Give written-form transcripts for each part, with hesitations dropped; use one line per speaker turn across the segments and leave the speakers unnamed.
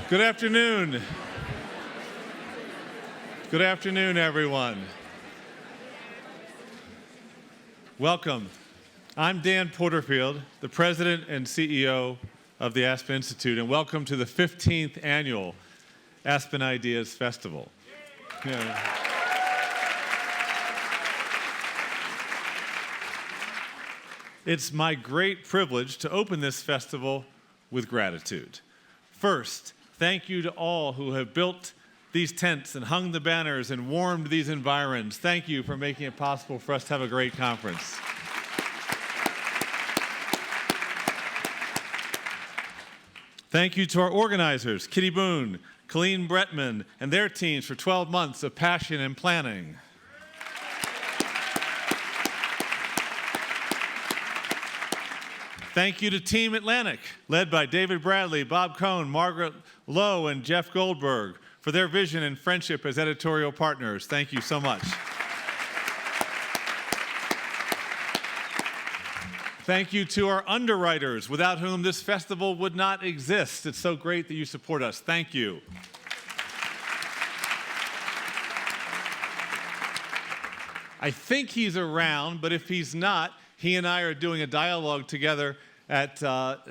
Good afternoon. Good afternoon, everyone. Welcome. I'm Dan Porterfield, the president and CEO of the Aspen Institute, and welcome to the 15th annual Aspen Ideas Festival. Yeah. It's my great privilege to open this festival with gratitude. First, thank you to all who have built these tents and hung the banners and warmed these environs. Thank you for making it possible for us to have a great conference. Thank you to our organizers, Kitty Boone, Colleen Bretman, and their teams for 12 months of passion and planning. Thank you to Team Atlantic, led by David Bradley, Bob Cohn, Margaret Lowe, and Jeff Goldberg, for their vision and friendship as editorial partners. Thank you so much. Thank you to our underwriters, without whom this festival would not exist. It's so great that you support us. Thank you. I think he's around, but if he's not, he and I are doing a dialogue together at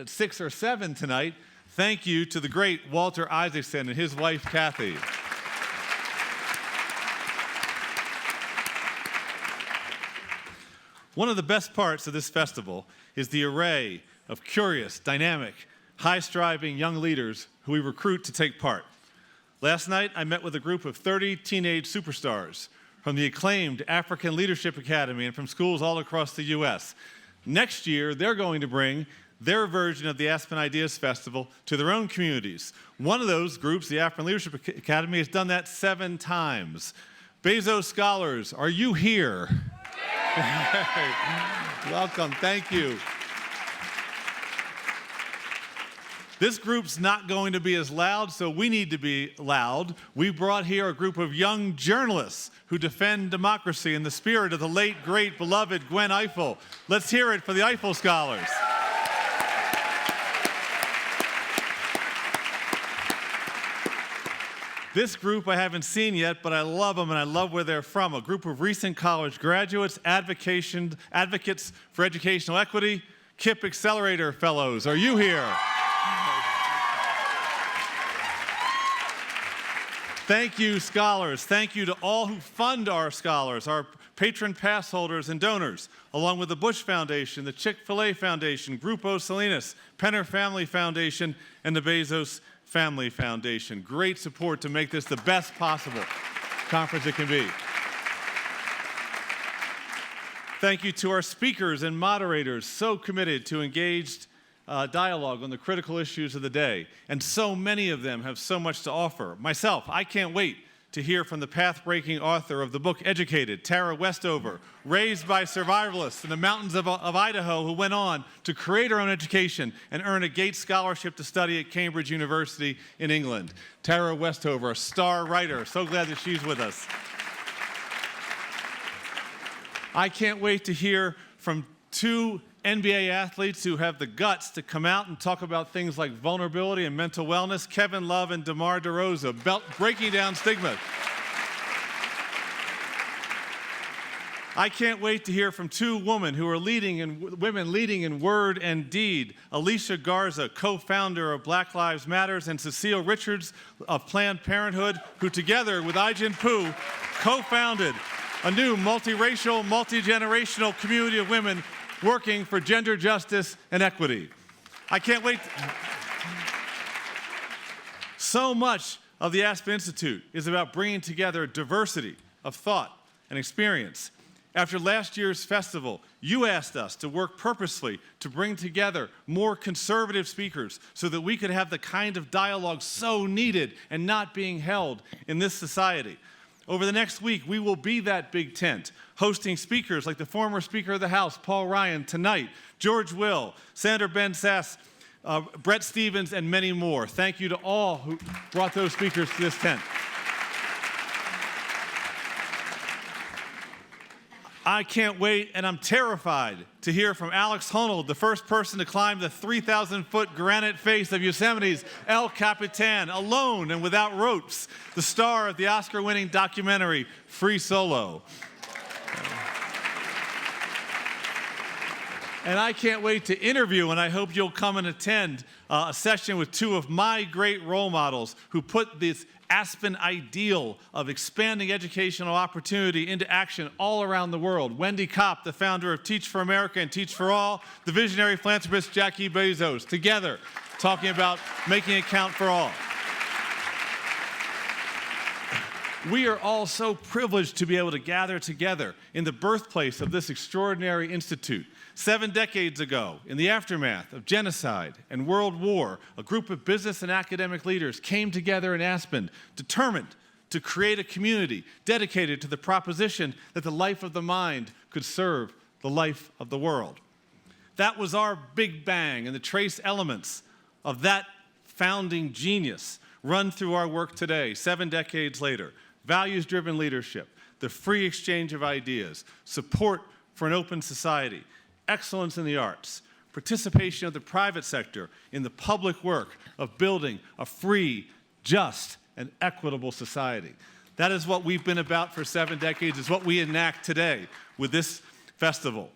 6 or 7 tonight. Thank you to the great Walter Isaacson and his wife, Kathy. One of the best parts of this festival is the array of curious, dynamic, high-striving young leaders who we recruit to take part. Last night, I met with a group of 30 teenage superstars from the acclaimed African Leadership Academy and from schools all across the U.S. Next year, they're going to bring their version of the Aspen Ideas Festival to their own communities. One of those groups, the African Leadership Academy, has done that 7 times. Bezos Scholars, are you here? Welcome, thank you. This group's not going to be as loud, so we need to be loud. We brought here a group of young journalists who defend democracy in the spirit of the late, great, beloved Gwen Ifill. Let's hear it for the Ifill Scholars. This group I haven't seen yet, but I love them and I love where they're from. A group of recent college graduates, advocates for educational equity, KIPP Accelerator Fellows. Are you here? Thank you, scholars. Thank you to all who fund our scholars, our patron pass holders and donors, along with the Bush Foundation, the Chick-fil-A Foundation, Grupo Salinas, Penner Family Foundation, and the Bezos Family Foundation. Great support to make this the best possible conference it can be. Thank you to our speakers and moderators, so committed to engaged dialogue on the critical issues of the day. And so many of them have so much to offer. Myself, I can't wait to hear from the path-breaking author of the book Educated, Tara Westover, raised by survivalists in the mountains of Idaho, who went on to create her own education and earn a Gates Scholarship to study at Cambridge University in England. Tara Westover, a star writer. So glad that she's with us. I can't wait to hear from 2 NBA athletes who have the guts to come out and talk about things like vulnerability and mental wellness, Kevin Love and DeMar DeRosa, breaking down stigma. I can't wait to hear from 2 women who are leading in word and deed, Alicia Garza, co-founder of Black Lives Matters, and Cecile Richards of Planned Parenthood, who together with Ai-jen Poo co-founded a new multiracial, multi-generational community of women working for gender justice and equity. I can't wait. So much of the Aspen Institute is about bringing together diversity of thought and experience. After last year's festival, you asked us to work purposely to bring together more conservative speakers so that we could have the kind of dialogue so needed and not being held in this society. Over the next week, we will be that big tent, hosting speakers like the former Speaker of the House, Paul Ryan, tonight, George Will, Senator Ben Sasse, Brett Stevens, and many more. Thank you to all who brought those speakers to this tent. I can't wait, and I'm terrified to hear from Alex Honnold, the first person to climb the 3,000-foot granite face of Yosemite's El Capitan, alone and without ropes, the star of the Oscar-winning documentary Free Solo. And I can't wait to interview, and I hope you'll come and attend a session with two of my great role models who put this Aspen ideal of expanding educational opportunity into action all around the world. Wendy Kopp, the founder of Teach for America and Teach for All, the visionary philanthropist Jackie Bezos, together talking about making it count for all. We are all so privileged to be able to gather together in the birthplace of this extraordinary institute. 7 decades ago, in the aftermath of genocide and World War, a group of business and academic leaders came together in Aspen, determined to create a community dedicated to the proposition that the life of the mind could serve the life of the world. That was our Big Bang, and the trace elements of that founding genius run through our work today, 7 decades later. Values-driven leadership, the free exchange of ideas, support for an open society, excellence in the arts, participation of the private sector in the public work of building a free, just, and equitable society. That is what we've been about for 7 decades. It's what we enact today with this festival.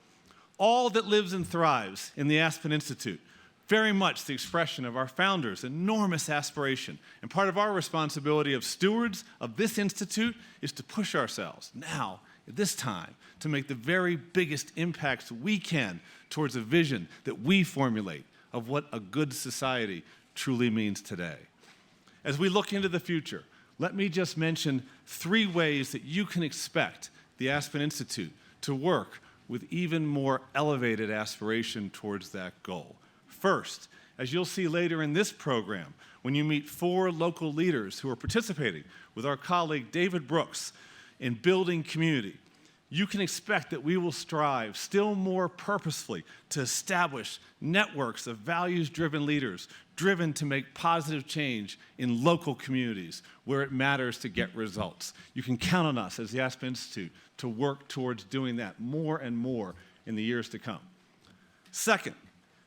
All that lives and thrives in the Aspen Institute, very much the expression of our founders' enormous aspiration. And part of our responsibility of stewards of this institute is to push ourselves now, at this time, to make the very biggest impacts we can towards a vision that we formulate of what a good society truly means today. As we look into the future, let me just mention 3 ways that you can expect the Aspen Institute to work with even more elevated aspiration towards that goal. First, as you'll see later in this program, when you meet 4 local leaders who are participating with our colleague David Brooks in building community, you can expect that we will strive still more purposefully to establish networks of values-driven leaders driven to make positive change in local communities where it matters to get results. You can count on us as the Aspen Institute to work towards doing that more and more in the years to come. Second,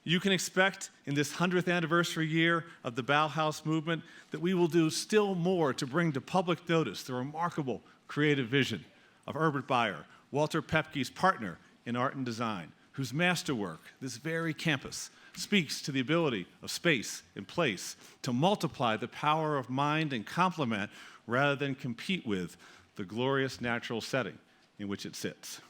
you can expect in this 100th anniversary year of the Bauhaus movement that we will do still more to bring to public notice the remarkable creative vision of Herbert Bayer, Walter Pepke's partner in art and design, whose masterwork, this very campus, speaks to the ability of space and place to multiply the power of mind and complement rather than compete with the glorious natural setting in which it sits.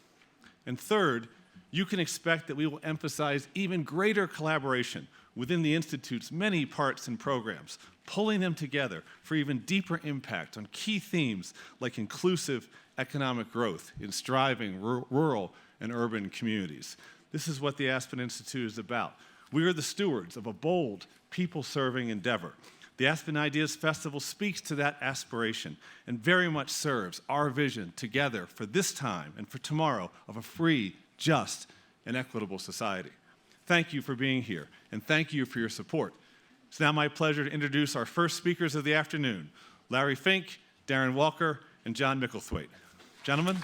And third, you can expect that we will emphasize even greater collaboration within the Institute's many parts and programs, pulling them together for even deeper impact on key themes like inclusive economic growth in striving rural and urban communities. This is what the Aspen Institute is about. We are the stewards of a bold, people-serving endeavor. The Aspen Ideas Festival speaks to that aspiration and very much serves our vision together for this time and for tomorrow of a free, just, and equitable society. Thank you for being here, and thank you for your support. It's now my pleasure to introduce our first speakers of the afternoon, Larry Fink, Darren Walker, and John Micklethwait. Gentlemen.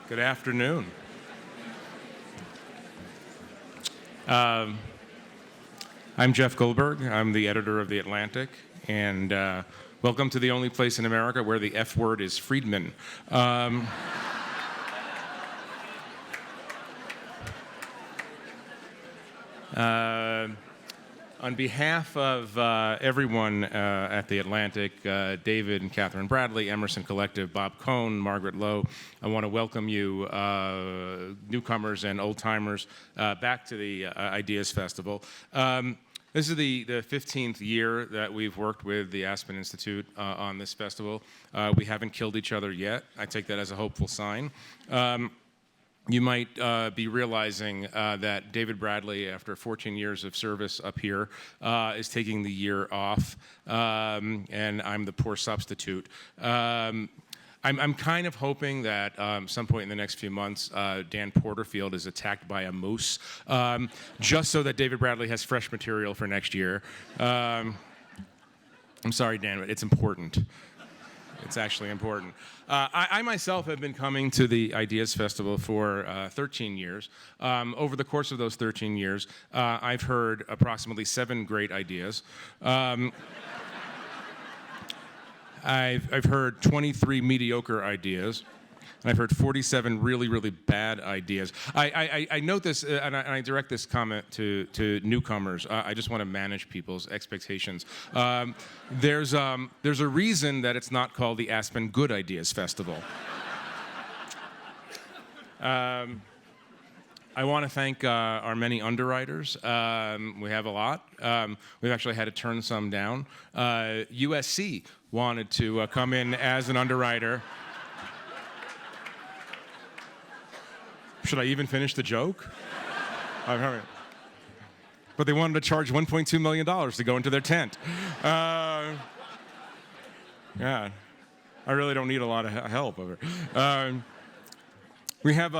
Good afternoon. I'm Jeff Goldberg. I'm the editor of The Atlantic, and welcome to the only place in America where the F word is Friedman. On behalf of everyone at The Atlantic, David and Catherine Bradley, Emerson Collective, Bob Cohn, Margaret Lowe, I want to welcome you, newcomers and old-timers, back to the Ideas Festival. This is the 15th year that we've worked with the Aspen Institute on this festival. We haven't killed each other yet. I take that as a hopeful sign. You might be realizing that David Bradley, after 14 years of service up here, is taking the year off, and I'm the poor substitute. I'm kind of hoping that some point in the next few months, Dan Porterfield is attacked by a moose, just so that David Bradley has fresh material for next year. I'm sorry, Dan, but it's important. It's actually important. I myself have been coming to the Ideas Festival for 13 years. Over the course of those 13 years, I've heard approximately 7 great ideas. I've heard 23 mediocre ideas. And I've heard 47 really, really bad ideas. I note this, and I direct this comment to newcomers. I just want to manage people's expectations. There's a reason that it's not called the Aspen Good Ideas Festival. I want to thank our many underwriters. We have a lot. We've actually had to turn some down. USC wanted to come in as an underwriter. Should I even finish the joke? But they wanted to charge $1.2 million to go into their tent. Yeah, I really don't need a lot of help over. We have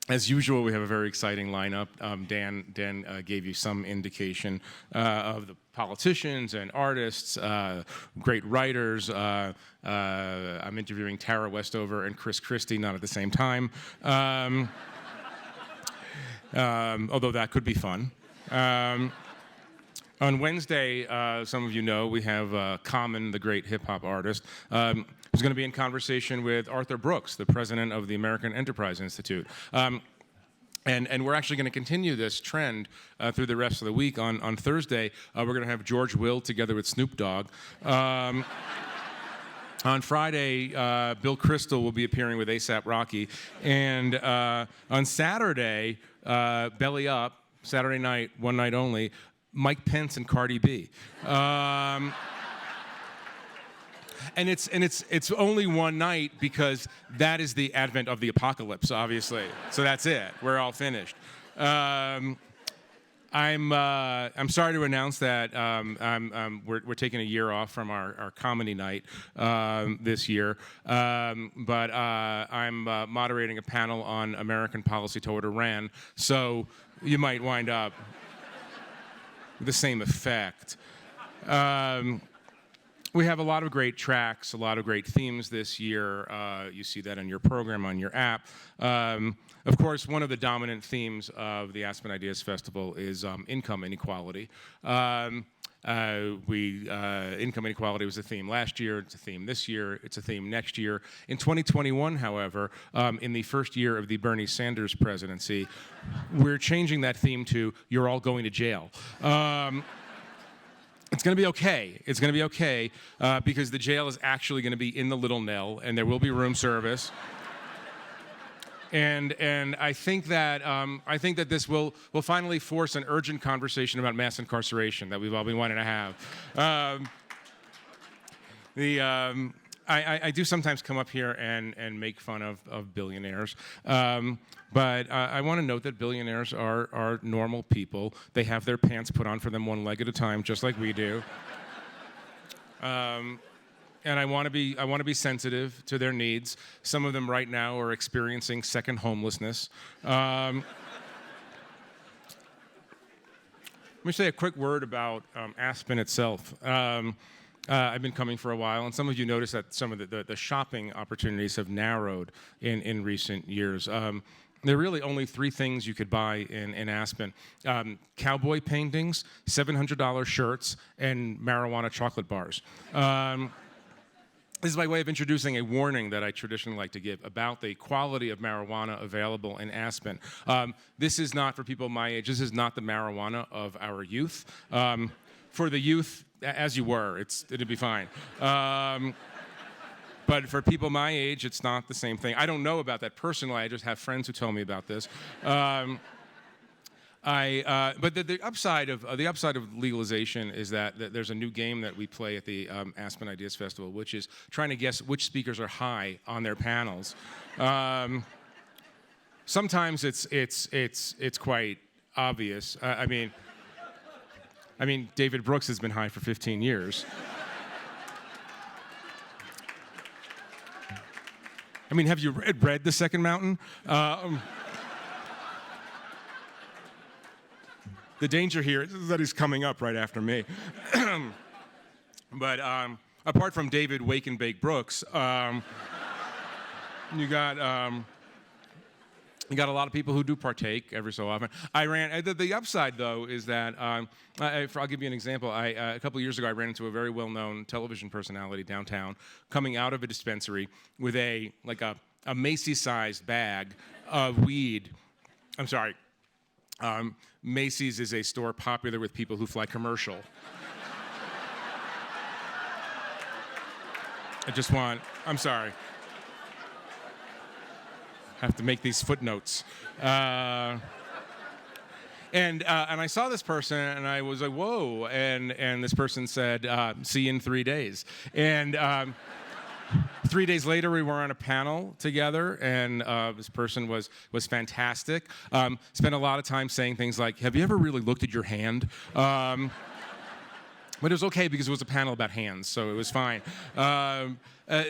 as usual, we have a very exciting lineup. Dan gave you some indication of the politicians and artists, great writers. I'm interviewing Tara Westover and Chris Christie, not at the same time, although that could be fun. On Wednesday, some of you know, we have Common, the great hip-hop artist, who's going to be in conversation with Arthur Brooks, the president of the American Enterprise Institute. And we're actually going to continue this trend through the rest of the week. On Thursday, we're going to have George Will together with Snoop Dogg. On Friday, Bill Crystal will be appearing with A$AP Rocky. And on Saturday, Belly Up, Saturday night, one night only, Mike Pence and Cardi B. And it's only one night because that is the advent of the apocalypse, obviously. So that's it. We're all finished. I'm sorry to announce that we're taking a year off from our comedy night this year, but I'm moderating a panel on American policy toward Iran, so you might wind up with the same effect. We have a lot of great tracks, a lot of great themes this year. You see that in your program, on your app. Of course, one of the dominant themes of the Aspen Ideas Festival is income inequality. Income inequality was a theme last year, it's a theme this year, it's a theme next year. In 2021, however, in the first year of the Bernie Sanders presidency, we're changing that theme to "You're all going to jail." It's going to be okay. It's going to be okay because the jail is actually going to be in the Little Nell, and there will be room service. And I think that this will finally force an urgent conversation about mass incarceration that we've all been wanting to have. I do sometimes come up here and make fun of billionaires. But I want to note that billionaires are normal people. They have their pants put on for them one leg at a time, just like we do. And I want to be sensitive to their needs. Some of them right now are experiencing second homelessness. Let me say a quick word about Aspen itself. I've been coming for a while, and some of you notice that some of the shopping opportunities have narrowed in recent years. There are really only 3 things you could buy in Aspen. Cowboy paintings, $700 shirts, and marijuana chocolate bars. This is my way of introducing a warning that I traditionally like to give about the quality of marijuana available in Aspen. This is not for people my age. This is not the marijuana of our youth. For the youth, as you were, it'd be fine. But for people my age, it's not the same thing. I don't know about that personally. I just have friends who tell me about this. But the upside of legalization is that there's a new game that we play at the Aspen Ideas Festival, which is trying to guess which speakers are high on their panels. Sometimes it's quite obvious. I mean, David Brooks has been high for 15 years. I mean, have you read The Second Mountain? The danger here is that he's coming up right after me. But apart from David Wake and Bake Brooks, you got a lot of people who do partake every so often. The upside, though, is that, I'll give you an example. A couple of years ago, I ran into a very well-known television personality downtown coming out of a dispensary with a Macy's-sized bag of weed. I'm sorry. Macy's is a store popular with people who fly commercial. I'm sorry. Have to make these footnotes. And I saw this person, and I was like, whoa. And this person said, see you in 3 days. And 3 days later, we were on a panel together, and this person was fantastic. Spent a lot of time saying things like, have you ever really looked at your hand? But it was okay because it was a panel about hands, so it was fine.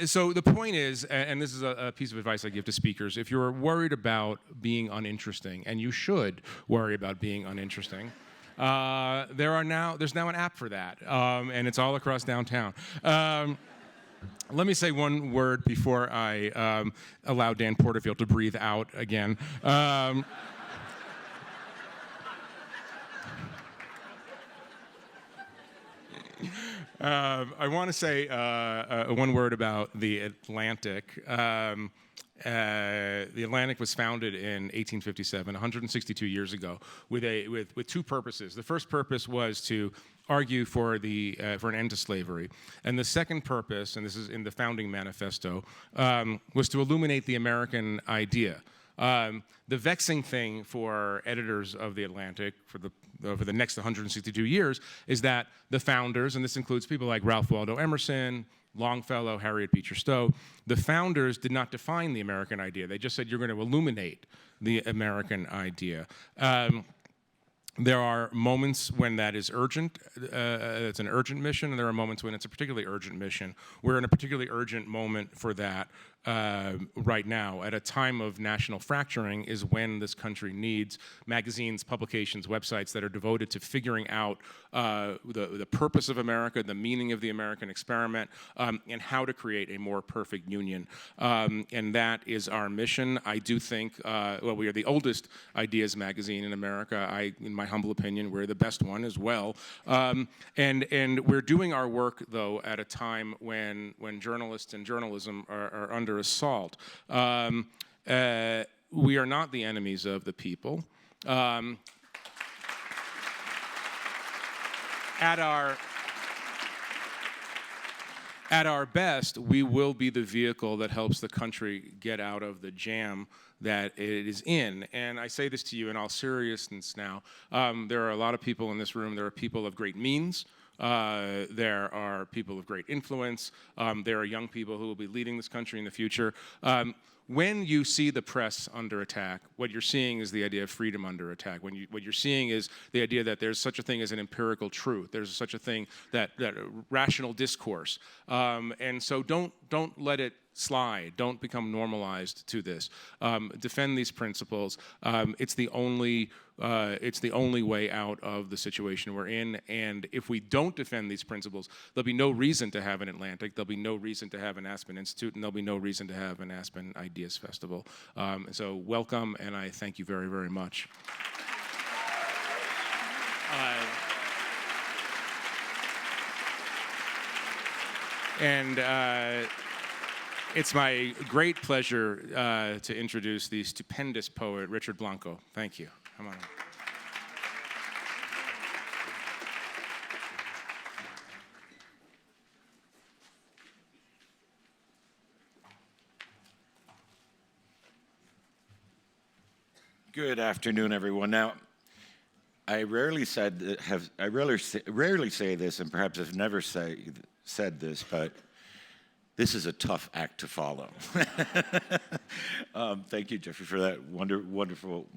So the point is, and this is a piece of advice I give to speakers, if you're worried about being uninteresting, and you should worry about being uninteresting, there's now an app for that, and it's all across downtown. Let me say one word before I allow Dan Porterfield to breathe out again. I want to say one word about the Atlantic. The Atlantic was founded in 1857, 162 years ago, with 2 purposes. The first purpose was to argue for an end to slavery, and the second purpose, and this is in the founding manifesto, was to illuminate the American idea. The vexing thing for editors of the Atlantic over the next 162 years is that the founders, and this includes people like Ralph Waldo Emerson, Longfellow, Harriet Beecher Stowe, the founders did not define the American idea. They just said, you're going to illuminate the American idea. There are moments when that is urgent, it's an urgent mission, and there are moments when it's a particularly urgent mission. We're in a particularly urgent moment for that right now. At a time of national fracturing is when this country needs magazines, publications, websites that are devoted to figuring out the purpose of America, the meaning of the American experiment, and how to create a more perfect union. And that is our mission. I do think, we are the oldest ideas magazine in America. In my humble opinion, we're the best one as well. And we're doing our work, though, at a time when journalists and journalism are under assault. We are not the enemies of the people. At our best, we will be the vehicle that helps the country get out of the jam that it is in. And I say this to you in all seriousness now. There are a lot of people in this room. There are people of great means. There are people of great influence. There are young people who will be leading this country in the future. When you see the press under attack, what you're seeing is the idea of freedom under attack. What you're seeing is the idea that there's such a thing as an empirical truth. There's such a thing that rational discourse. And so don't let it slide. Don't become normalized to this. Defend these principles. It's the only way out of the situation we're in. And if we don't defend these principles, there'll be no reason to have an Atlantic. There'll be no reason to have an Aspen Institute, and there'll be no reason to have an Aspen Ideas Festival. So welcome, and I thank you very, very much. And it's my great pleasure to introduce the stupendous poet, Richard Blanco. Thank you. Come on.
Good afternoon, everyone. Now, I rarely say this, and perhaps I've never said this, but this is a tough act to follow. Thank you, Jeffrey, for that wonderful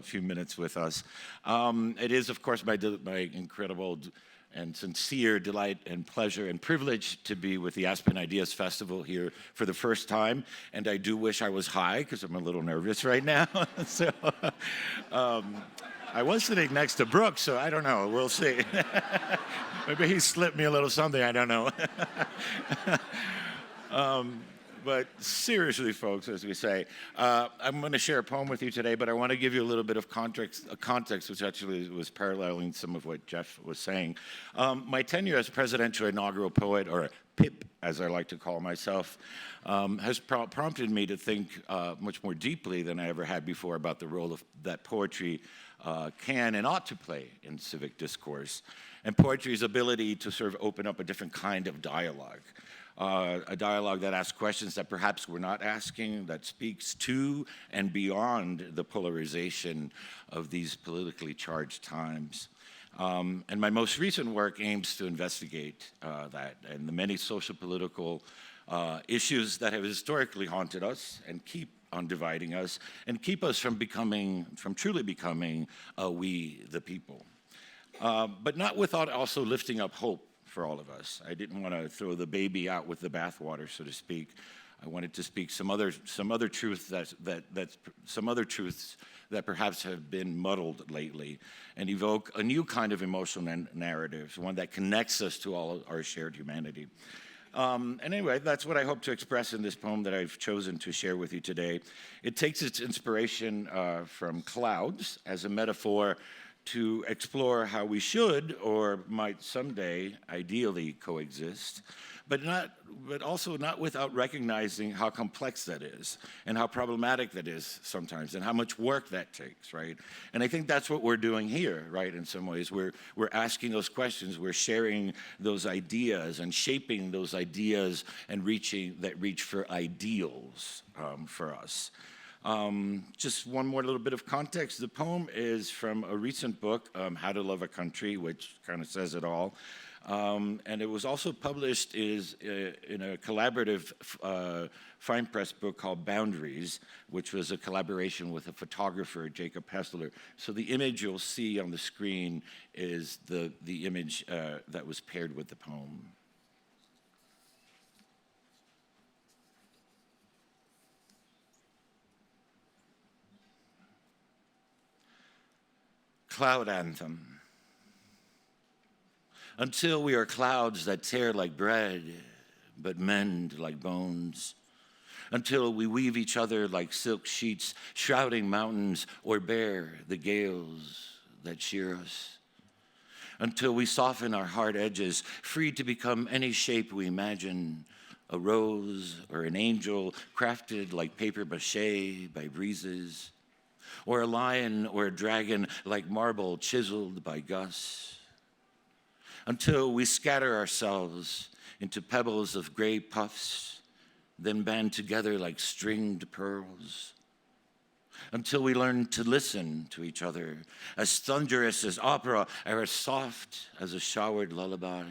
few minutes with us. It is, of course, my incredible and sincere delight and pleasure and privilege to be with the Aspen Ideas Festival here for the first time. And I do wish I was high, because I'm a little nervous right now. So, I was sitting next to Brooks, so I don't know. We'll see. Maybe he slipped me a little something. I don't know. But seriously, folks, as we say, I'm going to share a poem with you today, but I want to give you a little bit of context, which actually was paralleling some of what Jeff was saying. My tenure as presidential inaugural poet, or PIP, as I like to call myself, has prompted me to think much more deeply than I ever had before about the role that poetry can and ought to play in civic discourse, and poetry's ability to sort of open up a different kind of dialogue. A dialogue that asks questions that perhaps we're not asking, that speaks to and beyond the polarization of these politically charged times. And my most recent work aims to investigate that and the many social political issues that have historically haunted us and keep on dividing us and keep us from truly becoming we the people. But not without also lifting up hope for all of us. I didn't want to throw the baby out with the bathwater, so to speak. I wanted to speak some other truths that perhaps have been muddled lately, and evoke a new kind of emotional narrative, one that connects us to all our shared humanity. And anyway, that's what I hope to express in this poem that I've chosen to share with you today. It takes its inspiration from clouds as a metaphor to explore how we should or might someday ideally coexist, but also not without recognizing how complex that is and how problematic that is sometimes and how much work that takes, right? And I think that's what we're doing here, right? In some ways, we're asking those questions, we're sharing those ideas and shaping those ideas and reach for ideals for us. Just one more little bit of context. The poem is from a recent book, How to Love a Country, which kind of says it all. And it was also published in a collaborative fine press book called Boundaries, which was a collaboration with a photographer, Jacob Hessler. So the image you'll see on the screen is the image that was paired with the poem. Cloud Anthem. Until we are clouds that tear like bread, but mend like bones. Until we weave each other like silk sheets, shrouding mountains or bear the gales that shear us. Until we soften our hard edges, free to become any shape we imagine, a rose or an angel crafted like paper mache by breezes, or a lion or a dragon like marble chiseled by gusts, until we scatter ourselves into pebbles of gray puffs, then band together like stringed pearls, until we learn to listen to each other, as thunderous as opera or as soft as a showered lullaby,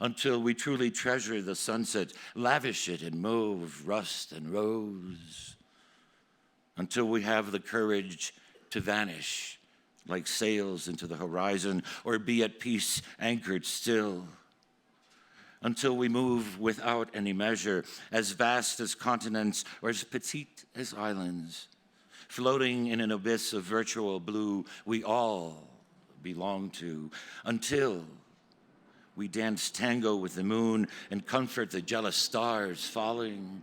until we truly treasure the sunset, lavish it in mauve, rust, and rose, until we have the courage to vanish like sails into the horizon or be at peace anchored still, until we move without any measure, as vast as continents or as petite as islands, floating in an abyss of virtual blue we all belong to, until we dance tango with the moon and comfort the jealous stars falling,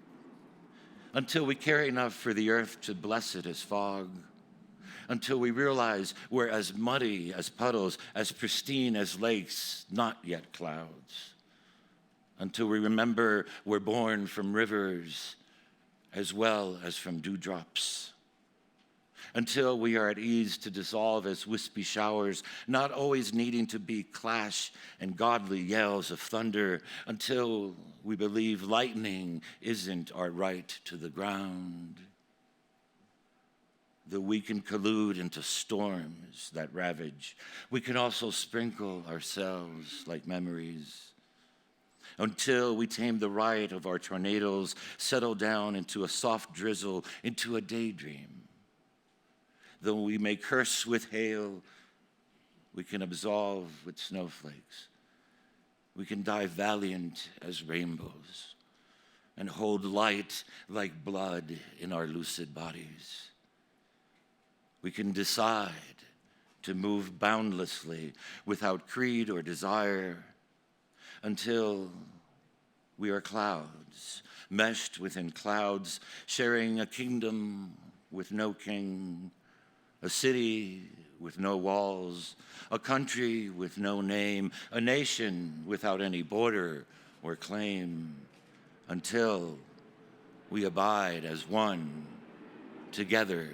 until we care enough for the earth to bless it as fog, until we realize we're as muddy as puddles, as pristine as lakes, not yet clouds, until we remember we're born from rivers as well as from dewdrops, until we are at ease to dissolve as wispy showers, not always needing to be clash and godly yells of thunder, until we believe lightning isn't our right to the ground, that we can collude into storms that ravage. We can also sprinkle ourselves like memories, until we tame the riot of our tornadoes, settle down into a soft drizzle, into a daydream. Though we may curse with hail, we can absolve with snowflakes. We can die valiant as rainbows and hold light like blood in our lucid bodies. We can decide to move boundlessly without creed or desire until we are clouds, meshed within clouds, sharing a kingdom with no king, a city with no walls, a country with no name, a nation without any border or claim, until we abide as one, together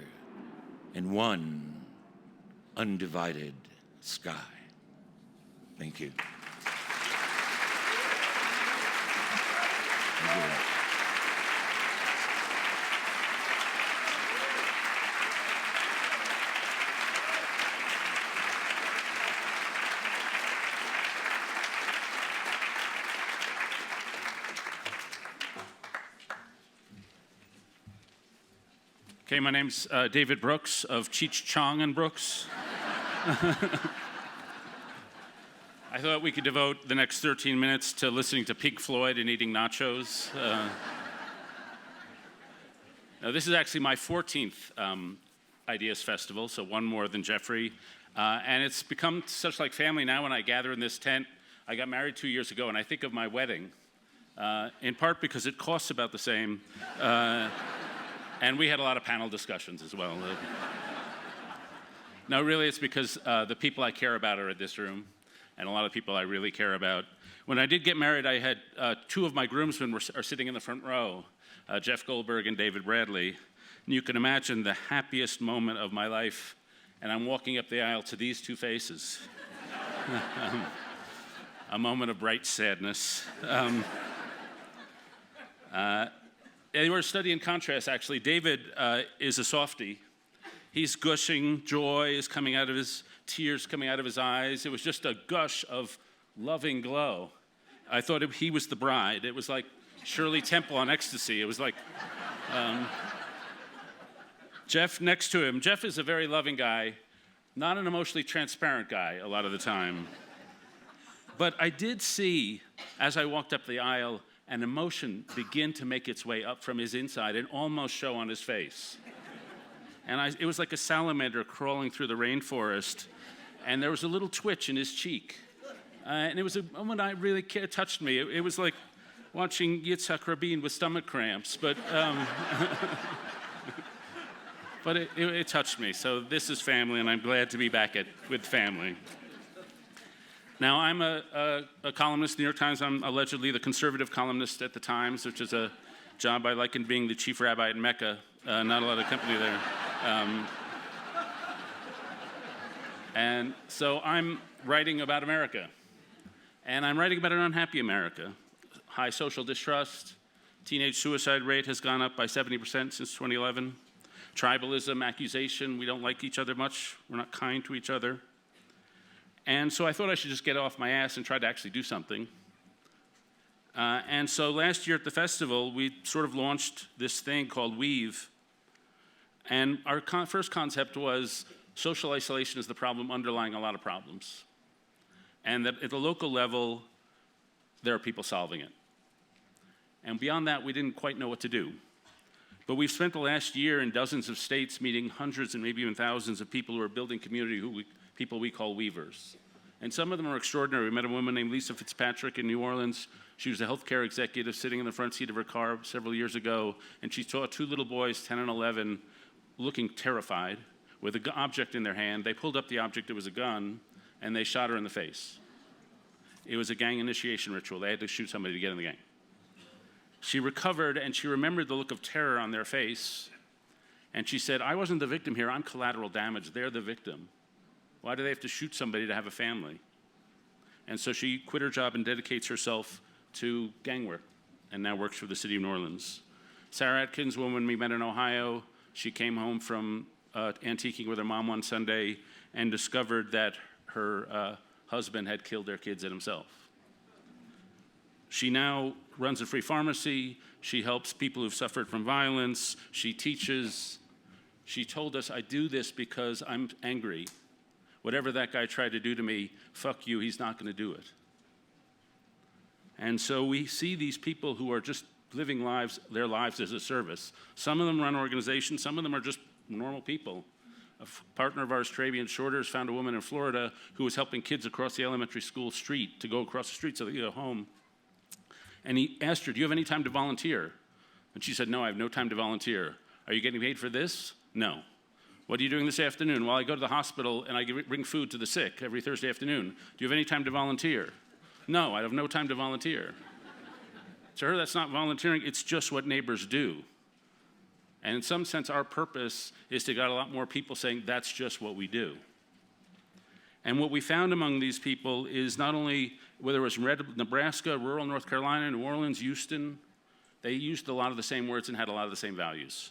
in one undivided sky. Thank you. Thank you.
Okay, my name's David Brooks of Cheech Chong and Brooks. I thought we could devote the next 13 minutes to listening to Pink Floyd and eating nachos. Now, this is actually my 14th Ideas Festival, so one more than Jeffrey. And it's become such like family now when I gather in this tent. I got married 2 years ago, and I think of my wedding, in part because it costs about the same. And we had a lot of panel discussions as well. No, really, it's because the people I care about are in this room, and a lot of people I really care about. When I did get married, I had two of my groomsmen are sitting in the front row, Jeff Goldberg and David Bradley. And you can imagine the happiest moment of my life, and I'm walking up the aisle to these two faces. A moment of bright sadness. They were a study in contrast, actually. David is a softie. He's gushing, joy is coming out of his, tears coming out of his eyes. It was just a gush of loving glow. I thought he was the bride. It was like Shirley Temple on ecstasy. It was like Jeff next to him. Jeff is a very loving guy, not an emotionally transparent guy a lot of the time. But I did see, as I walked up the aisle, an emotion begin to make its way up from his inside and almost show on his face. And it was like a salamander crawling through the rainforest, and there was a little twitch in his cheek. And it was a moment that really touched me. It was like watching Yitzhak Rabin with stomach cramps, but but it touched me. So this is family, and I'm glad to be back with family. Now, I'm a columnist in the New York Times. I'm allegedly the conservative columnist at the Times, which is a job I liken being the chief rabbi at Mecca. Not a lot of company there. And so I'm writing about America. And I'm writing about an unhappy America. High social distrust. Teenage suicide rate has gone up by 70% since 2011. Tribalism, accusation, we don't like each other much. We're not kind to each other. And so I thought I should just get off my ass and try to actually do something. And so last year at the festival, we sort of launched this thing called Weave. And our first concept was social isolation is the problem underlying a lot of problems. And that at the local level, there are people solving it. And beyond that, we didn't quite know what to do. But we've spent the last year in dozens of states meeting hundreds and maybe even thousands of people who are building community, people we call weavers. And some of them are extraordinary. We met a woman named Lisa Fitzpatrick in New Orleans. She was a healthcare executive sitting in the front seat of her car several years ago, and she saw two little boys, 10 and 11, looking terrified, with an object in their hand. They pulled up the object, it was a gun, and they shot her in the face. It was a gang initiation ritual. They had to shoot somebody to get in the gang. She recovered, and she remembered the look of terror on their face, and she said, I wasn't the victim here, I'm collateral damage, they're the victim. Why do they have to shoot somebody to have a family? And so she quit her job and dedicates herself to gang work, and now works for the city of New Orleans. Sarah Atkins, a woman we met in Ohio, she came home from antiquing with her mom one Sunday and discovered that her husband had killed their kids and himself. She now runs a free pharmacy. She helps people who've suffered from violence. She teaches. She told us, I do this because I'm angry. Whatever that guy tried to do to me, fuck you, he's not going to do it. And so we see these people who are just living their lives as a service. Some of them run organizations, some of them are just normal people. A partner of ours, Travian Shorters, found a woman in Florida who was helping kids across the elementary school street to go across the street so they could go home. And he asked her, do you have any time to volunteer? And she said, no, I have no time to volunteer. Are you getting paid for this? No. What are you doing this afternoon? Well, I go to the hospital and I bring food to the sick every Thursday afternoon. Do you have any time to volunteer? No, I have no time to volunteer. To her, that's not volunteering, it's just what neighbors do. And in some sense, our purpose is to get a lot more people saying, that's just what we do. And what we found among these people is not only, whether it was Nebraska, rural North Carolina, New Orleans, Houston, they used a lot of the same words and had a lot of the same values.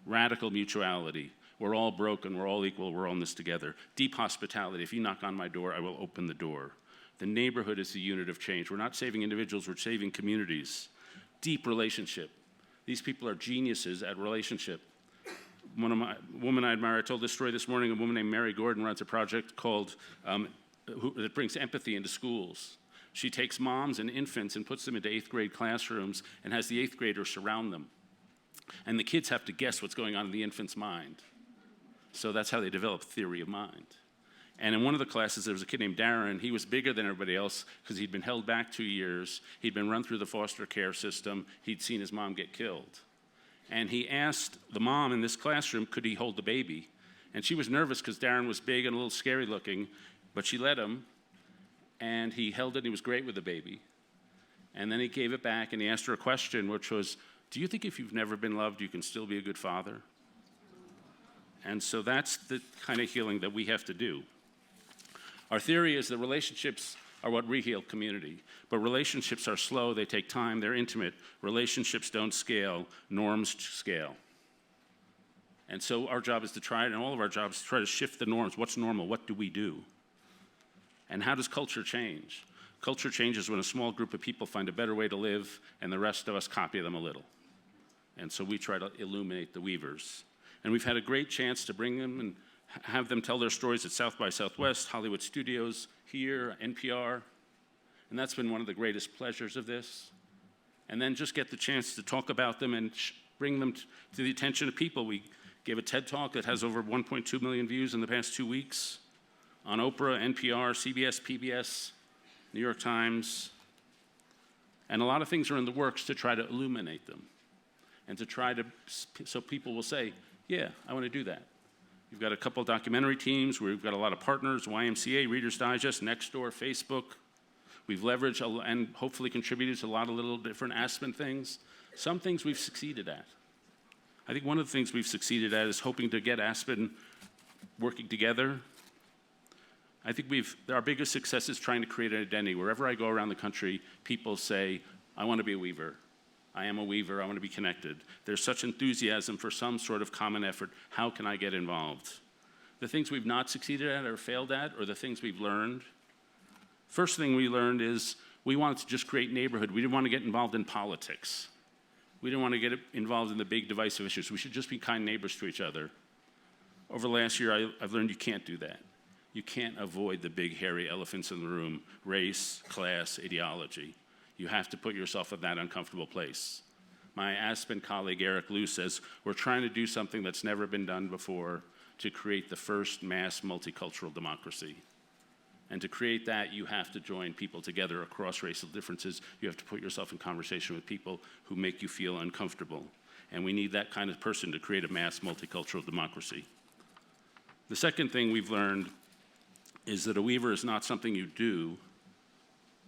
Radical mutuality. We're all broken, we're all equal, we're all in this together. Deep hospitality. If you knock on my door, I will open the door. The neighborhood is the unit of change. We're not saving individuals, we're saving communities. Deep relationship. These people are geniuses at relationship. Woman I admire, I told this story this morning, a woman named Mary Gordon runs a project called, that brings empathy into schools. She takes moms and infants and puts them into 8th grade classrooms and has the 8th graders surround them. And the kids have to guess what's going on in the infant's mind. So that's how they develop theory of mind. And in one of the classes, there was a kid named Darren. He was bigger than everybody else because he'd been held back 2 years. He'd been run through the foster care system. He'd seen his mom get killed. And he asked the mom in this classroom, could he hold the baby? And she was nervous because Darren was big and a little scary looking, but she let him. And he held it, and he was great with the baby. And then he gave it back, and he asked her a question, which was, do you think if you've never been loved, you can still be a good father? And so that's the kind of healing that we have to do. Our theory is that relationships are what reheal community. But relationships are slow, they take time, they're intimate. Relationships don't scale, norms scale. And so our job is to try, and all of our jobs, to try to shift the norms. What's normal? What do we do? And how does culture change? Culture changes when a small group of people find a better way to live, and the rest of us copy them a little. And so we try to illuminate the weavers. And we've had a great chance to bring them and have them tell their stories at South by Southwest, Hollywood Studios, here, NPR. And that's been one of the greatest pleasures of this. And then just get the chance to talk about them and bring them to the attention of people. We gave a TED Talk that has over 1.2 million views in the past 2 weeks on Oprah, NPR, CBS, PBS, New York Times. And a lot of things are in the works to try to illuminate them and to try to, so people will say, yeah, I want to do that. We've got a couple documentary teams. We've got a lot of partners, YMCA, Reader's Digest, Nextdoor, Facebook. We've leveraged and hopefully contributed to a lot of little different Aspen things. Some things we've succeeded at. I think one of the things we've succeeded at is hoping to get Aspen working together. I think our biggest success is trying to create an identity. Wherever I go around the country, people say, I want to be a weaver. I am a weaver, I want to be connected. There's such enthusiasm for some sort of common effort. How can I get involved? The things we've not succeeded at or failed at, or the things we've learned. First thing we learned is we wanted to just create neighborhood. We didn't want to get involved in politics. We didn't want to get involved in the big divisive issues. We should just be kind neighbors to each other. Over the last year, I've learned you can't do that. You can't avoid the big hairy elephants in the room, race, class, ideology. You have to put yourself in that uncomfortable place. My Aspen colleague, Eric Liu, says, we're trying to do something that's never been done before to create the first mass multicultural democracy. And to create that, you have to join people together across racial differences. You have to put yourself in conversation with people who make you feel uncomfortable. And we need that kind of person to create a mass multicultural democracy. The second thing we've learned is that a weaver is not something you do,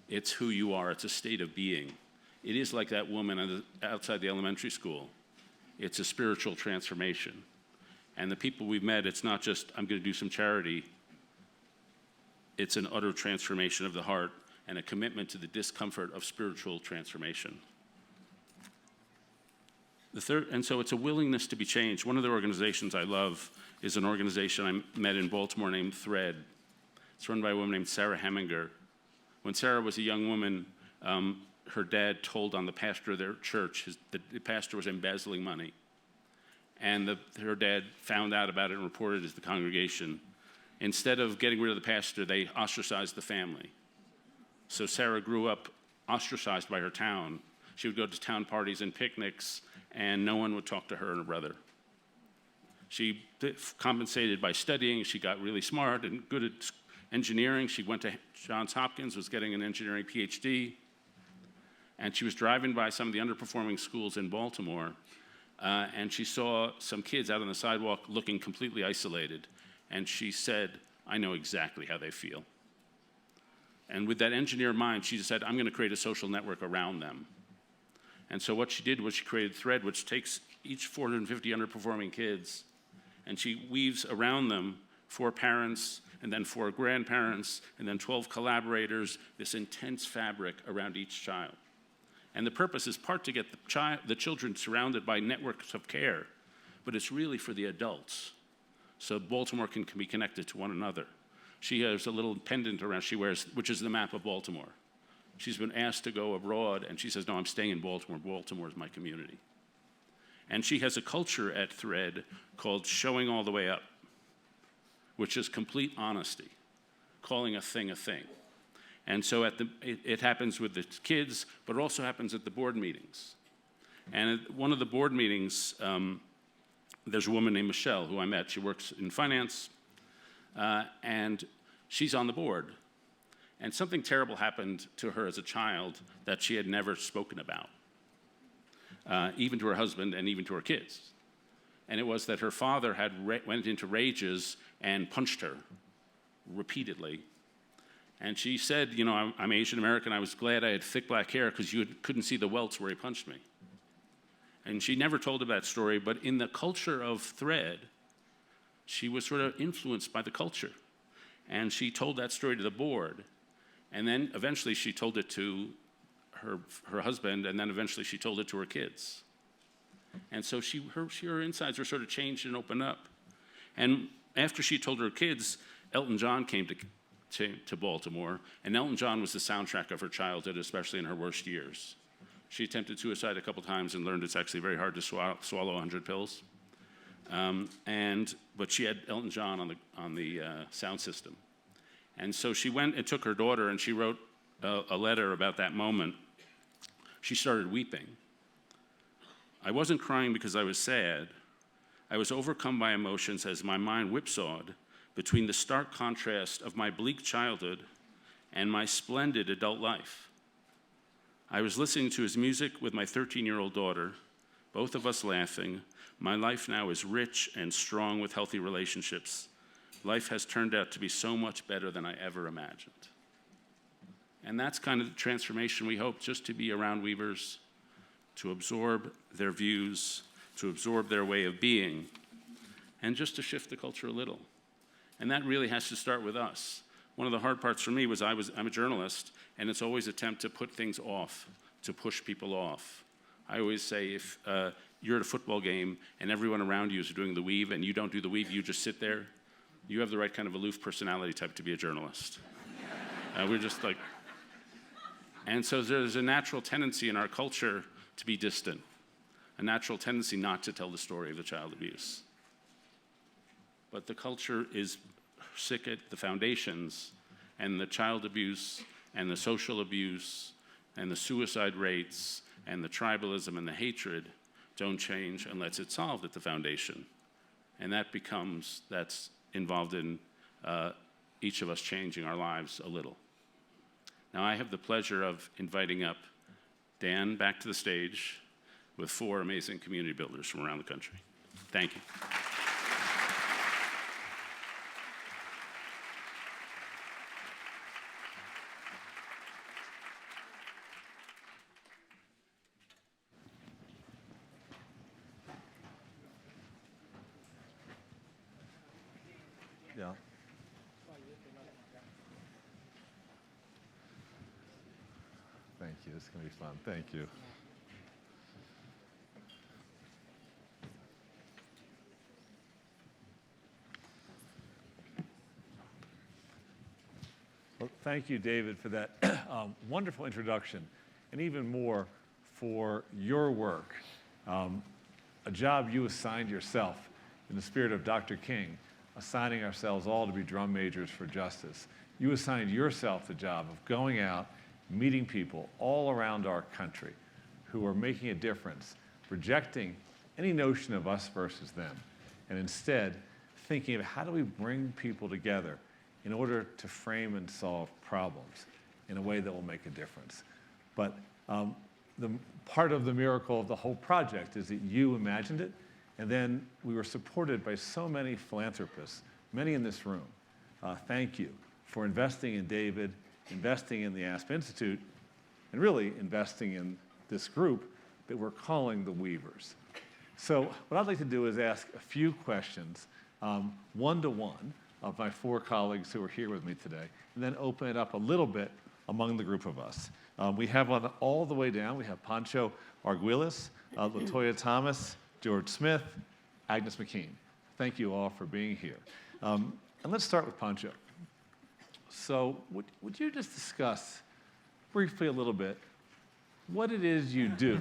it's who you are, it's a state of being. It is like that woman outside the elementary school. It's a spiritual transformation. And the people we've met, it's not just, I'm going to do some charity. It's an utter transformation of the heart and a commitment to the discomfort of spiritual transformation. And so it's a willingness to be changed. One of the organizations I love is an organization I met in Baltimore named Thread. It's run by a woman named Sarah Heminger. When Sarah was a young woman, her dad told on the pastor of their church that the pastor was embezzling money. And her dad found out about it and reported it to the congregation. Instead of getting rid of the pastor, they ostracized the family. So Sarah grew up ostracized by her town. She would go to town parties and picnics, and no one would talk to her and her brother. She compensated by studying. She got really smart and good at engineering. She went to Johns Hopkins, was getting an engineering PhD. And she was driving by some of the underperforming schools in Baltimore, and she saw some kids out on the sidewalk looking completely isolated. And she said, I know exactly how they feel. And with that engineer mind, she said, I'm going to create a social network around them. And so what she did was she created Thread, which takes each 450 underperforming kids, and she weaves around them 4 parents, and then 4 grandparents, and then 12 collaborators, this intense fabric around each child. And the purpose is part to get the children surrounded by networks of care, but it's really for the adults, so Baltimore can be connected to one another. She has a little pendant around she wears, which is the map of Baltimore. She's been asked to go abroad, and she says, no, I'm staying in Baltimore. Baltimore is my community. And she has a culture at Thread called Showing All the Way Up, which is complete honesty, calling a thing a thing. And so it happens with the kids, but it also happens at the board meetings. And at one of the board meetings, there's a woman named Michelle who I met. She works in finance, and she's on the board. And something terrible happened to her as a child that she had never spoken about, even to her husband and even to her kids. And it was that her father went into rages and punched her repeatedly. And she said, you know, I'm Asian American. I was glad I had thick black hair because you couldn't see the welts where he punched me. And she never told of that story, but in the culture of Thread, she was sort of influenced by the culture. And she told that story to the board. And then eventually she told it to her husband, and then eventually she told it to her kids. And so her insides were sort of changed and opened up. And after she told her kids, Elton John came to Baltimore, and Elton John was the soundtrack of her childhood, especially in her worst years. She attempted suicide a couple times and learned it's actually very hard to swallow 100 pills. But she had Elton John on the sound system. And so she went and took her daughter, and she wrote a letter about that moment. She started weeping. I wasn't crying because I was sad. I was overcome by emotions as my mind whipsawed between the stark contrast of my bleak childhood and my splendid adult life. I was listening to his music with my 13-year-old daughter, both of us laughing. My life now is rich and strong with healthy relationships. Life has turned out to be so much better than I ever imagined. And that's kind of the transformation we hope, just to be around weavers, to absorb their views, to absorb their way of being, and just to shift the culture a little. And that really has to start with us. One of the hard parts for me was I'm a journalist, and it's always an attempt to put things off, to push people off. I always say if you're at a football game and everyone around you is doing the weave and you don't do the weave, you just sit there, you have the right kind of aloof personality type to be a journalist. We're just like... And so there's a natural tendency in our culture to be distant, a natural tendency not to tell the story of the child abuse. But the culture is sick at the foundations, and the child abuse and the social abuse and the suicide rates and the tribalism and the hatred don't change unless it's solved at the foundation. And that's involved in each of us changing our lives a little. Now, I have the pleasure of inviting up Dan back to the stage with 4 amazing community builders from around the country. Thank you.
Yeah. Thank you. It's going to be fun. Thank you. Well, thank you, David, for that wonderful introduction, and even more for your work, a job you assigned yourself in the spirit of Dr. King, assigning ourselves all to be drum majors for justice. You assigned yourself the job of going out, meeting people all around our country who are making a difference, rejecting any notion of us versus them, and instead thinking of how do we bring people together in order to frame and solve problems in a way that will make a difference. But the part of the miracle of the whole project is that you imagined it, and then we were supported by so many philanthropists, many in this room. Thank you for investing in David, investing in the Aspen Institute, and really investing in this group that we're calling the Weavers. So what I'd like to do is ask a few questions, one-to-one, of my 4 colleagues who are here with me today, and then open it up a little bit among the group of us. We have on all the way down, we have Pancho Arguelles, LaToya Thomas, George Smith, Agnes McKeen. Thank you all for being here. And let's start with Pancho. So would you just discuss briefly a little bit what it is you do?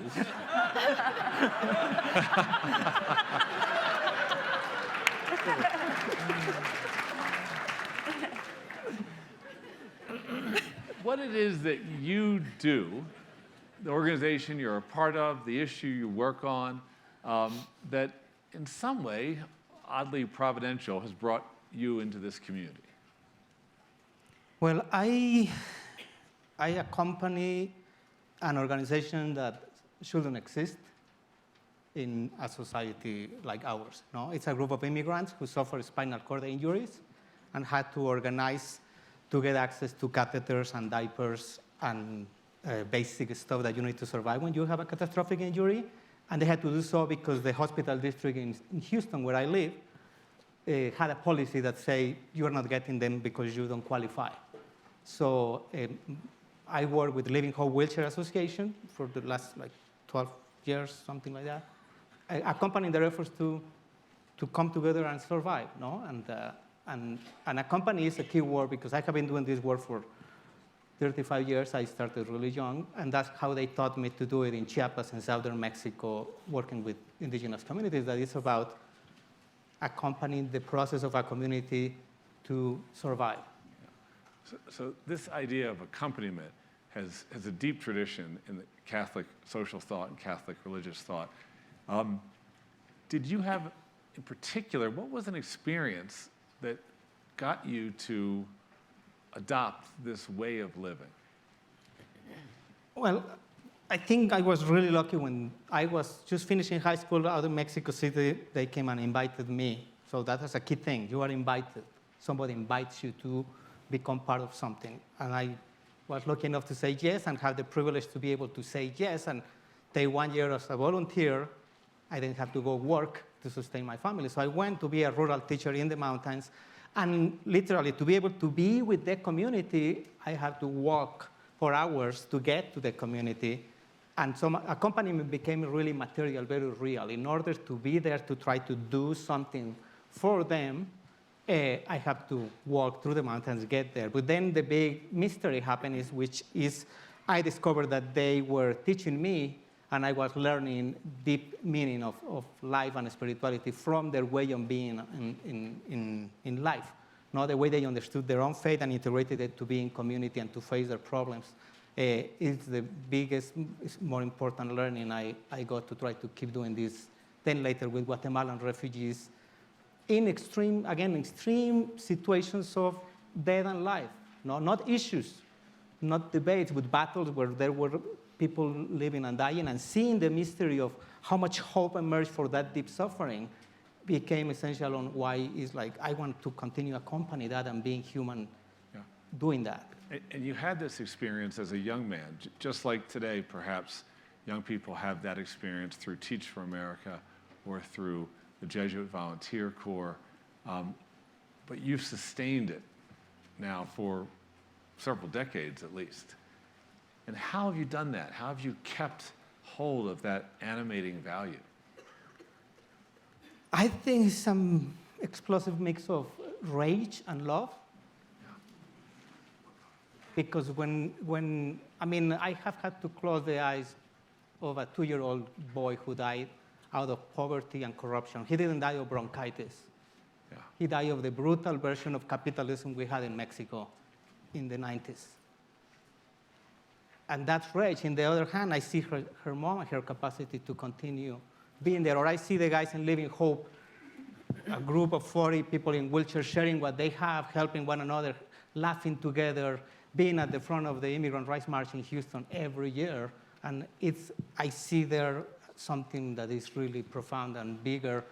What it is that you do, the organization you're a part of, the issue you work on, that in some way, oddly providential, has brought you into this community?
Well, I accompany an organization that shouldn't exist in a society like ours. No? It's a group of immigrants who suffer spinal cord injuries and had to organize to get access to catheters and diapers and basic stuff that you need to survive when you have a catastrophic injury. And they had to do so because the hospital district in Houston, where I live, had a policy that say you are not getting them because you don't qualify. So I work with Living Hope Wheelchair Association for the last 12 years, something like that, accompanying their efforts to come together and survive. No? And accompany is a key word because I have been doing this work for 35 years. I started really young, and that's how they taught me to do it in Chiapas in southern Mexico, working with indigenous communities, that is about accompanying the process of a community to survive.
So this idea of accompaniment has a deep tradition in the Catholic social thought and Catholic religious thought. Did you have, in particular, what was an experience that got you to adopt this way of living?
Well, I think I was really lucky when I was just finishing high school out of Mexico City. They came and invited me. So that was a key thing. You are invited. Somebody invites you to become part of something. And I was lucky enough to say yes and have the privilege to be able to say yes and take 1 year as a volunteer. I didn't have to go work to sustain my family. So I went to be a rural teacher in the mountains. And literally, to be able to be with the community, I had to walk for hours to get to the community. And so accompaniment became really material, very real. In order to be there to try to do something for them, I have to walk through the mountains, get there. But then the big mystery happened, which is I discovered that they were teaching me, and I was learning deep meaning of life and spirituality from their way of being in life. Not the way they understood their own faith and integrated it to be in community and to face their problems It's the biggest, more important learning I got to try to keep doing this. Then later with Guatemalan refugees in extreme situations of death and life. No, not issues, not debates, but battles where there were people living and dying, and seeing the mystery of how much hope emerged for that deep suffering became essential on why it's like I want to continue accompanying that and being human doing that.
And you had this experience as a young man, just like today, perhaps young people have that experience through Teach for America or through the Jesuit Volunteer Corps, but you've sustained it now for several decades at least. And how have you done that? How have you kept hold of that animating value?
I think it's some explosive mix of rage and love. Because I have had to close the eyes of a 2-year-old boy who died out of poverty and corruption. He didn't die of bronchitis.
Yeah.
He died of the brutal version of capitalism we had in Mexico in the 90s. And that's rage. On the other hand, I see her mom and her capacity to continue being there. Or I see the guys in Living Hope, a group of 40 people in wheelchairs sharing what they have, helping one another, laughing together, being at the front of the Immigrant Rights March in Houston every year. And I see there something that is really profound and bigger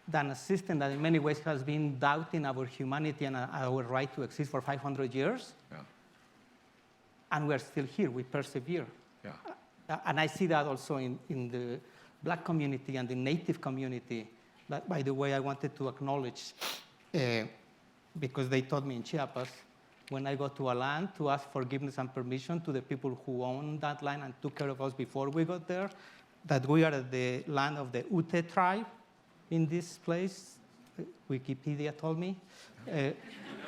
than a system that in many ways has been doubting our humanity and our right to exist for 500 years.
Yeah.
And we're still here, we persevere.
Yeah.
And I see that also in the Black community and the Native community. That, by the way, I wanted to acknowledge, because they taught me in Chiapas, when I go to a land to ask forgiveness and permission to the people who own that land and took care of us before we got there, that we are at the land of the Ute tribe in this place. Wikipedia told me.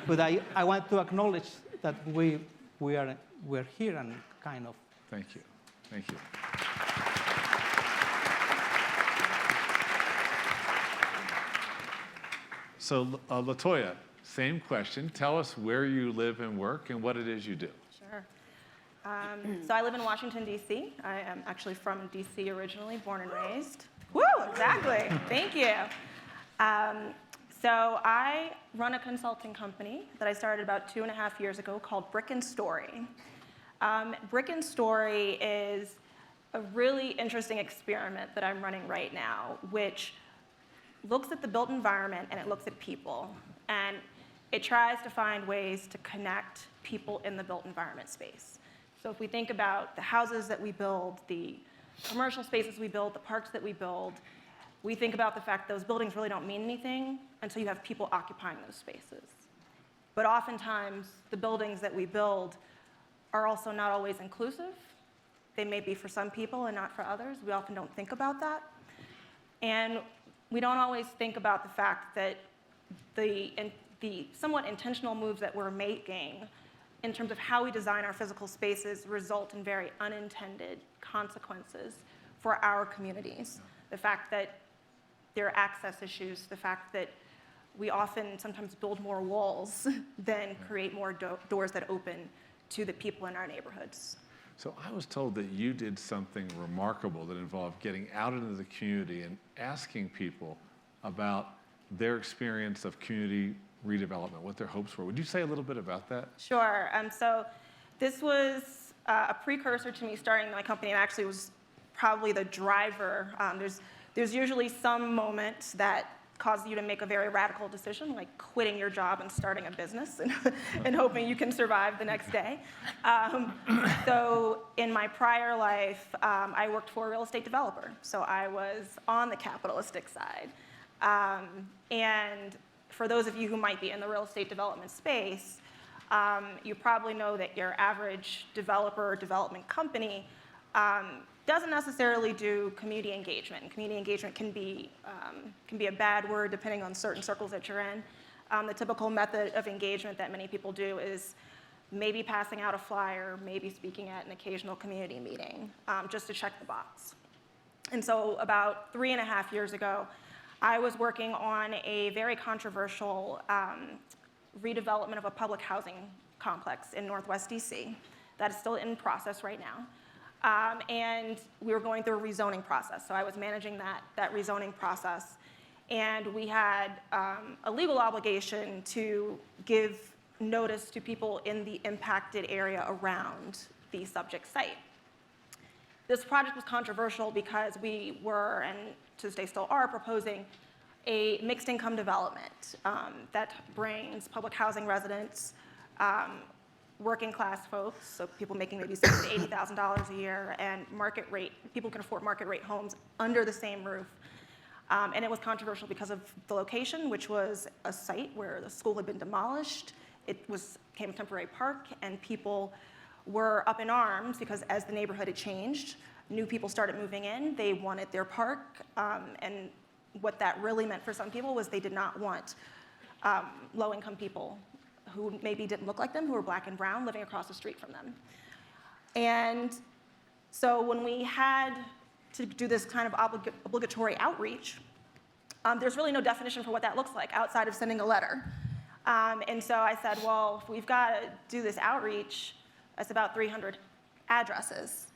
But I want to acknowledge that we're here and kind of.
Thank you. Thank you. So, LaToya, same question. Tell us where you live and work and what it is you do.
Sure. So I live in Washington, D.C. I am actually from D.C. originally, born and raised. Woo, exactly. Thank you. So I run a consulting company that I started about 2.5 years ago called Brick and Story. Brick and Story is a really interesting experiment that I'm running right now, which looks at the built environment and it looks at people. And it tries to find ways to connect people in the built environment space. So if we think about the houses that we build, the commercial spaces we build, the parks that we build, we think about the fact that those buildings really don't mean anything until you have people occupying those spaces. But oftentimes, the buildings that we build are also not always inclusive. They may be for some people and not for others. We often don't think about that. And we don't always think about the fact that the somewhat intentional moves that we're making in terms of how we design our physical spaces result in very unintended consequences for our communities. The fact that there are access issues, the fact that we often sometimes build more walls than create more doors that open to the people in our neighborhoods.
So I was told that you did something remarkable that involved getting out into the community and asking people about their experience of community redevelopment, what their hopes were. Would you say a little bit about that?
Sure. So this was a precursor to me starting my company, and actually was probably the driver. There's usually some moment that causes you to make a very radical decision, like quitting your job and starting a business and hoping you can survive the next day. So in my prior life, I worked for a real estate developer. So I was on the capitalistic side. And for those of you who might be in the real estate development space, you probably know that your average developer or development company doesn't necessarily do community engagement. Community engagement can be a bad word depending on certain circles that you're in. The typical method of engagement that many people do is maybe passing out a flyer, maybe speaking at an occasional community meeting, just to check the box. And so about 3.5 years ago, I was working on a very controversial redevelopment of a public housing complex in Northwest DC. That is still in process right now. And we were going through a rezoning process, so I was managing that rezoning process. And we had a legal obligation to give notice to people in the impacted area around the subject site. This project was controversial because we were, and to this day still are, proposing a mixed income development that brings public housing residents, working class folks, so people making maybe $60,000 to $80,000 a year, and market rate, people can afford market rate homes under the same roof. And it was controversial because of the location, which was a site where the school had been demolished. It became a temporary park, and people were up in arms because as the neighborhood had changed, new people started moving in. They wanted their park, and what that really meant for some people was they did not want low-income people who maybe didn't look like them, who were black and brown, living across the street from them. And so when we had to do this kind of obligatory outreach, there's really no definition for what that looks like outside of sending a letter. And so I said, well, if we've got to do this outreach, that's about 300 addresses.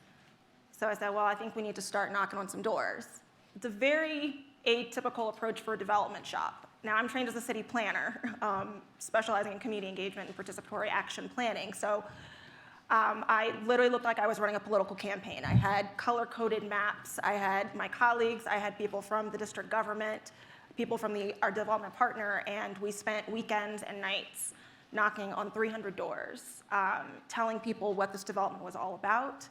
So I said, well, I think we need to start knocking on some doors. It's a very atypical approach for a development shop. Now, I'm trained as a city planner, specializing in community engagement and participatory action planning. So I literally looked like I was running a political campaign. I had color-coded maps. I had my colleagues. I had people from the district government, people from our development partner, and we spent weekends and nights knocking on 300 doors, telling people what this development was all about,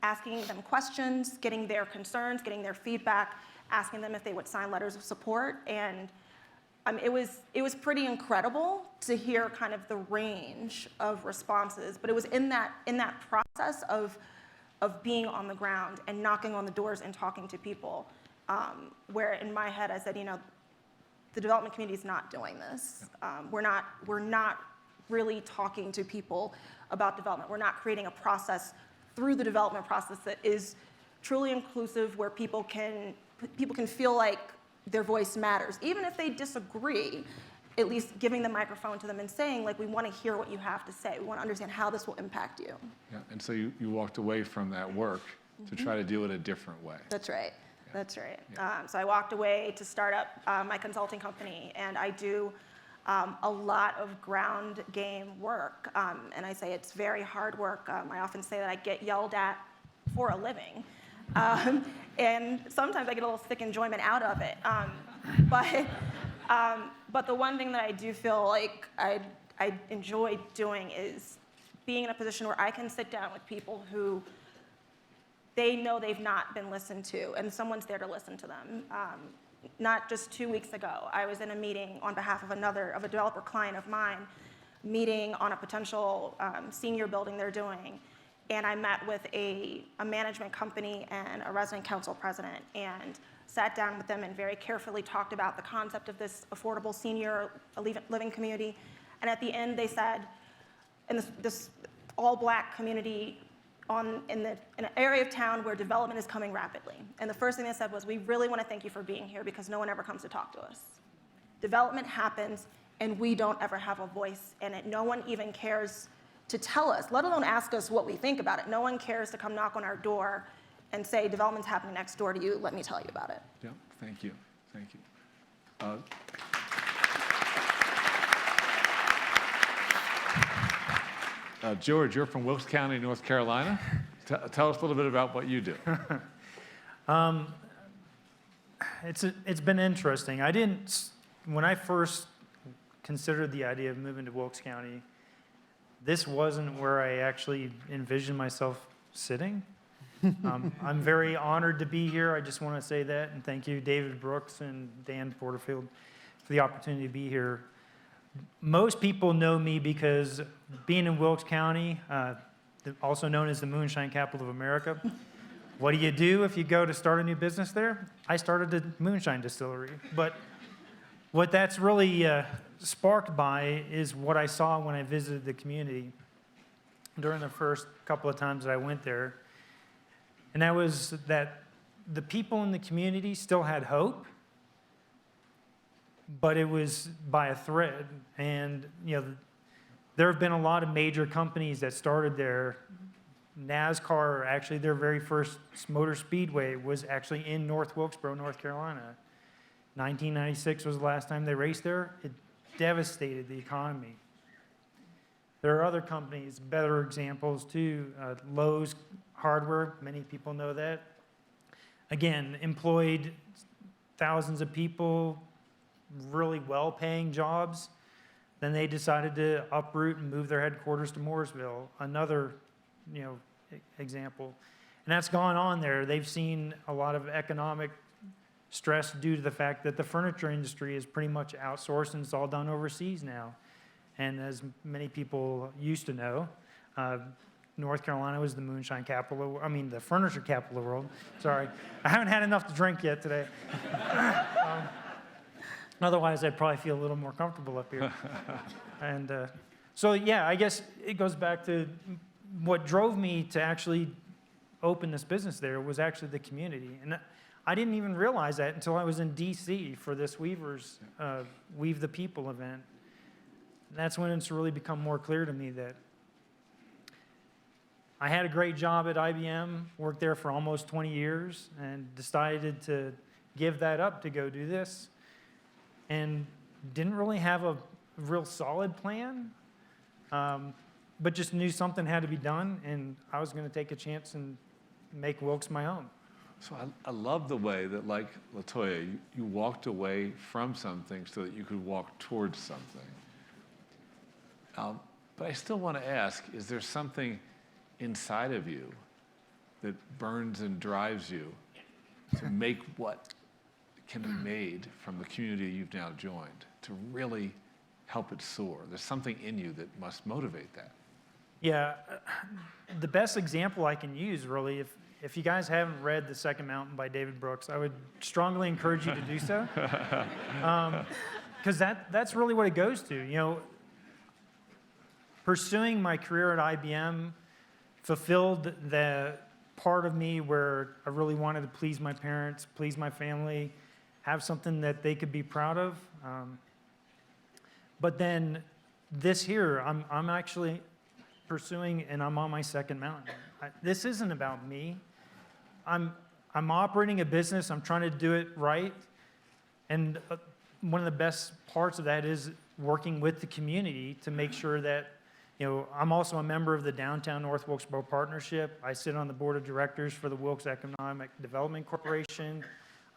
asking them questions, getting their concerns, getting their feedback, asking them if they would sign letters of support. And it was pretty incredible to hear kind of the range of responses. But it was in that process of being on the ground and knocking on the doors and talking to people, where in my head I said, the development community is not doing this. We're not really talking to people about development. We're not creating a process through the development process that is truly inclusive, where people can feel like their voice matters. Even if they disagree, at least giving the microphone to them and saying, like, we want to hear what you have to say. We want to understand how this will impact you.
Yeah, and so you walked away from that work to try to do it a different way.
That's right. That's right. Yeah. So I walked away to start up my consulting company, and I do a lot of ground game work. And I say it's very hard work. I often say that I get yelled at for a living. And sometimes I get a little sick enjoyment out of it. But the one thing that I do feel like I enjoy doing is being in a position where I can sit down with people who they know they've not been listened to, and someone's there to listen to them. Not just 2 weeks ago, I was in a meeting on behalf of a developer client of mine, meeting on a potential senior building they're doing. And I met with a management company and a resident council president, and sat down with them and very carefully talked about the concept of this affordable senior living community. And at the end, they said, in this all-black community in an area of town where development is coming rapidly. And the first thing they said was, we really want to thank you for being here because no one ever comes to talk to us. Development happens, and we don't ever have a voice in it. No one even cares to tell us, let alone ask us what we think about it. No one cares to come knock on our door and say, development's happening next door to you, let me tell you about it.
Yeah, thank you. Thank you. George, you're from Wilkes County, North Carolina. Tell us a little bit about what you do.
It's been interesting. When I first considered the idea of moving to Wilkes County, this wasn't where I actually envisioned myself sitting. I'm very honored to be here. I just want to say that, and thank you, David Brooks and Dan Porterfield, for the opportunity to be here. Most people know me because being in Wilkes County, also known as the moonshine capital of America, what do you do if you go to start a new business there? I started a moonshine distillery. But what that's really sparked by is what I saw when I visited the community during the first couple of times that I went there. And that was that the people in the community still had hope, but it was by a thread. And, there have been a lot of major companies that started there. NASCAR, actually their very first motor speedway was actually in North Wilkesboro, North Carolina. 1996 was the last time they raced there. It devastated the economy. There are other companies, better examples too. Lowe's Hardware, many people know that. Again, employed thousands of people, really well-paying jobs. Then they decided to uproot and move their headquarters to Mooresville, another example. And that's gone on there. They've seen a lot of economic stress due to the fact that the furniture industry is pretty much outsourced and it's all done overseas now. And as many people used to know, North Carolina was the moonshine capital, the furniture capital of the world. Sorry, I haven't had enough to drink yet today. Otherwise, I'd probably feel a little more comfortable up here. And so, yeah, I guess it goes back to what drove me to actually open this business there was actually the community. And I didn't even realize that until I was in D.C. for this Weavers, Weave the People event. And that's when it's really become more clear to me that I had a great job at IBM, worked there for almost 20 years, and decided to give that up to go do this. And didn't really have a real solid plan, but just knew something had to be done, and I was going to take a chance and make Wilkes my own.
So I love the way that, like LaToya, you walked away from something so that you could walk towards something. But I still want to ask, is there something inside of you that burns and drives you to make what can be made from the community you've now joined, to really help it soar? There's something in you that must motivate that.
Yeah, the best example I can use, really, if you guys haven't read The Second Mountain by David Brooks, I would strongly encourage you to do so. Because that's really what it goes to. Pursuing my career at IBM fulfilled the part of me where I really wanted to please my parents, please my family, have something that they could be proud of. But then this here, I'm actually pursuing, and I'm on my second mountain. This isn't about me. I'm operating a business. I'm trying to do it right. And one of the best parts of that is working with the community to make sure that, I'm also a member of the Downtown North Wilkesboro Partnership. I sit on the board of directors for the Wilkes Economic Development Corporation.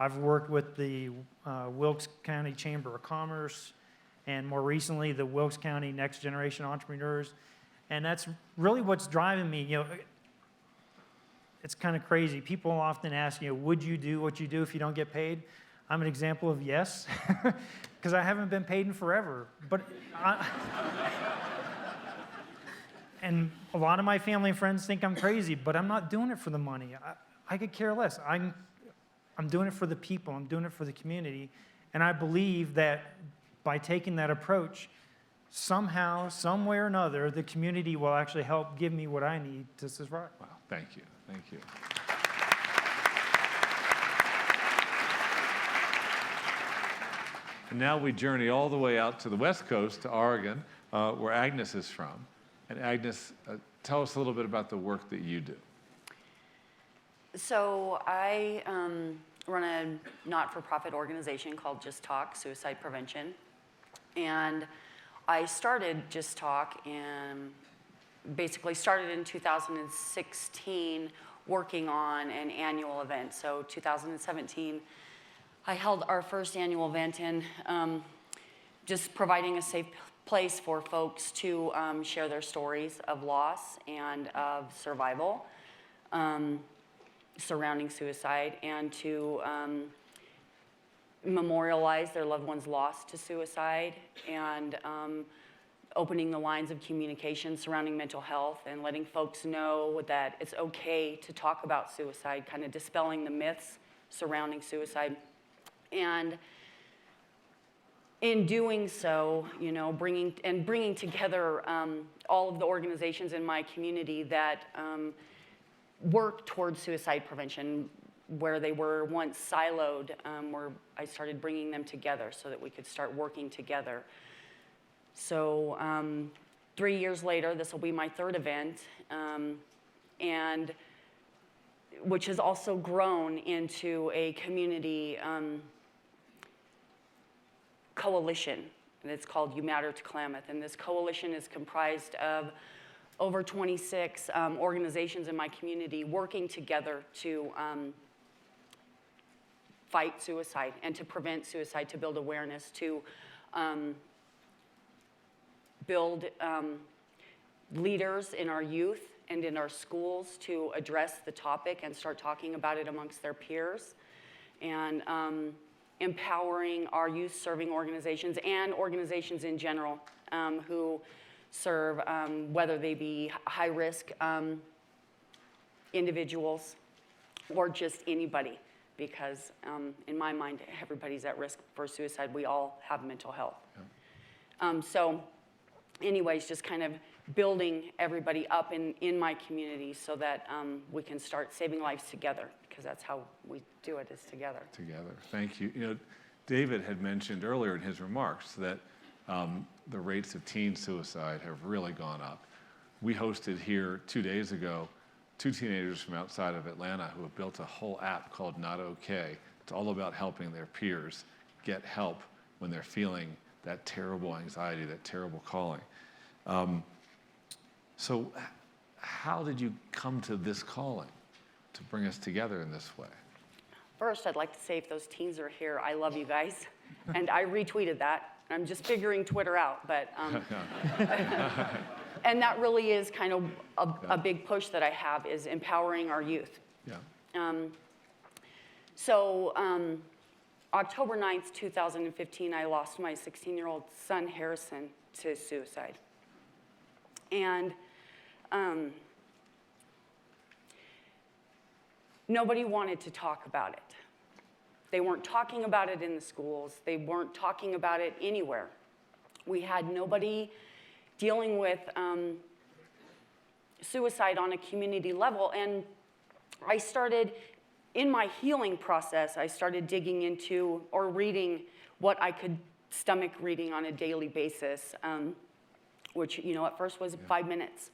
I've worked with the Wilkes County Chamber of Commerce, and more recently, the Wilkes County Next Generation Entrepreneurs. And that's really what's driving me. It's kind of crazy. People often ask, would you do what you do if you don't get paid? I'm an example of yes, because I haven't been paid in forever. But and a lot of my family and friends think I'm crazy, but I'm not doing it for the money. I could care less. I'm doing it for the people. I'm doing it for the community. And I believe that by taking that approach, somehow, some way or another, the community will actually help give me what I need to survive.
Wow, thank you, thank you. And now we journey all the way out to the West Coast, to Oregon, where Agnes is from. And Agnes, tell us a little bit about the work that you do.
So I run a not-for-profit organization called Just Talk, Suicide Prevention. And I started Just Talk and basically started in 2016 working on an annual event. So 2017, I held our first annual event and just providing a safe place for folks to share their stories of loss and of survival surrounding suicide, and to memorialize their loved ones lost to suicide, and opening the lines of communication surrounding mental health and letting folks know that it's okay to talk about suicide, kind of dispelling the myths surrounding suicide. And in doing so, bringing together all of the organizations in my community that work towards suicide prevention, where they were once siloed, where I started bringing them together so that we could start working together. So 3 years later, this will be my third event, and which has also grown into a community coalition, and it's called You Matter to Klamath. And this coalition is comprised of over 26 organizations in my community working together to fight suicide and to prevent suicide, to build awareness, to build leaders in our youth and in our schools to address the topic and start talking about it amongst their peers, and empowering our youth-serving organizations and organizations in general who serve, whether they be high-risk individuals or just anybody, because in my mind, everybody's at risk for suicide. We all have mental health. Yeah. So anyways, just kind of building everybody up in my community so that we can start saving lives together, because that's how we do it, is together.
Together. Thank you. You know, David had mentioned earlier in his remarks that the rates of teen suicide have really gone up. We hosted here 2 days ago 2 teenagers from outside of Atlanta who have built a whole app called Not Okay. It's all about helping their peers get help when they're feeling that terrible anxiety, that terrible calling. So how did you come to this calling to bring us together in this way?
First, I'd like to say, if those teens are here, I love you guys. And I retweeted that. I'm just figuring Twitter out, but and that really is kind of a big push that I have, is empowering our youth.
Yeah.
So October 9th, 2015, I lost my 16-year-old son, Harrison, to suicide. And nobody wanted to talk about it. They weren't talking about it in the schools. They weren't talking about it anywhere. We had nobody dealing with suicide on a community level. And I started, in my healing process, I started digging into or reading what I could stomach reading on a daily basis, which, you know, at first was 5 minutes,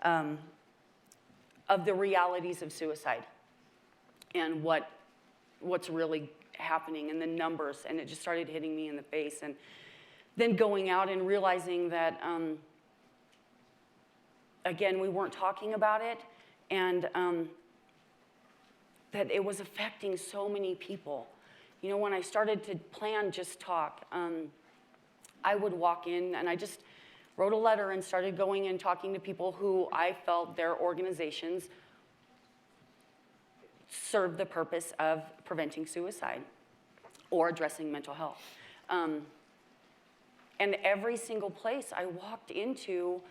of the realities of suicide and what's really happening, and the numbers. And it just started hitting me in the face. And then going out and realizing that, again, we weren't talking about it, and that it was affecting so many people. You know, when I started to plan Just Talk, I would walk in and I just wrote a letter and started going and talking to people who I felt their organizations served the purpose of preventing suicide or addressing mental health. And every single place I walked into,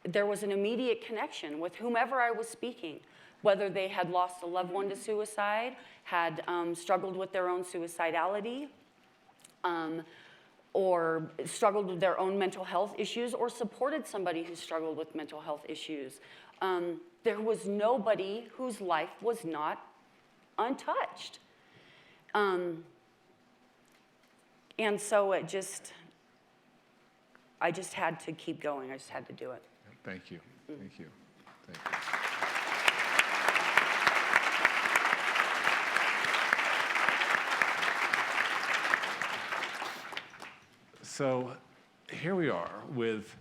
there was an immediate connection with whomever I was speaking, whether they had lost a loved one to suicide, had struggled with their own suicidality, or struggled with their own mental health issues, or supported somebody who struggled with mental health issues. There was nobody whose life was not untouched. And so I just had to keep going. I just had to do it.
Thank you. Thank you. Thank you. So here we are with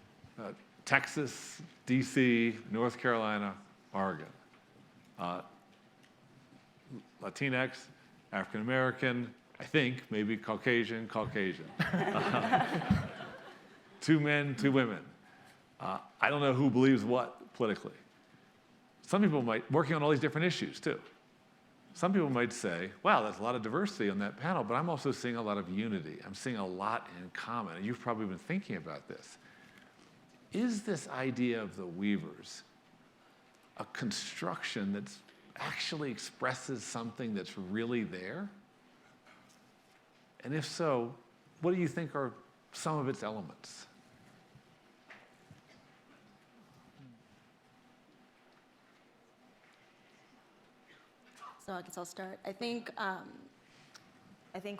Texas, DC, North Carolina, Oregon. Latinx, African American, I think, maybe Caucasian. 2 men, 2 women. I don't know who believes what politically. Some people might, working on all these different issues too. Some people might say, wow, there's a lot of diversity on that panel, but I'm also seeing a lot of unity. I'm seeing a lot in common, and you've probably been thinking about this. Is this idea of the Weavers a construction that actually expresses something that's really there? And if so, what do you think are some of its elements?
So I guess I'll start. I think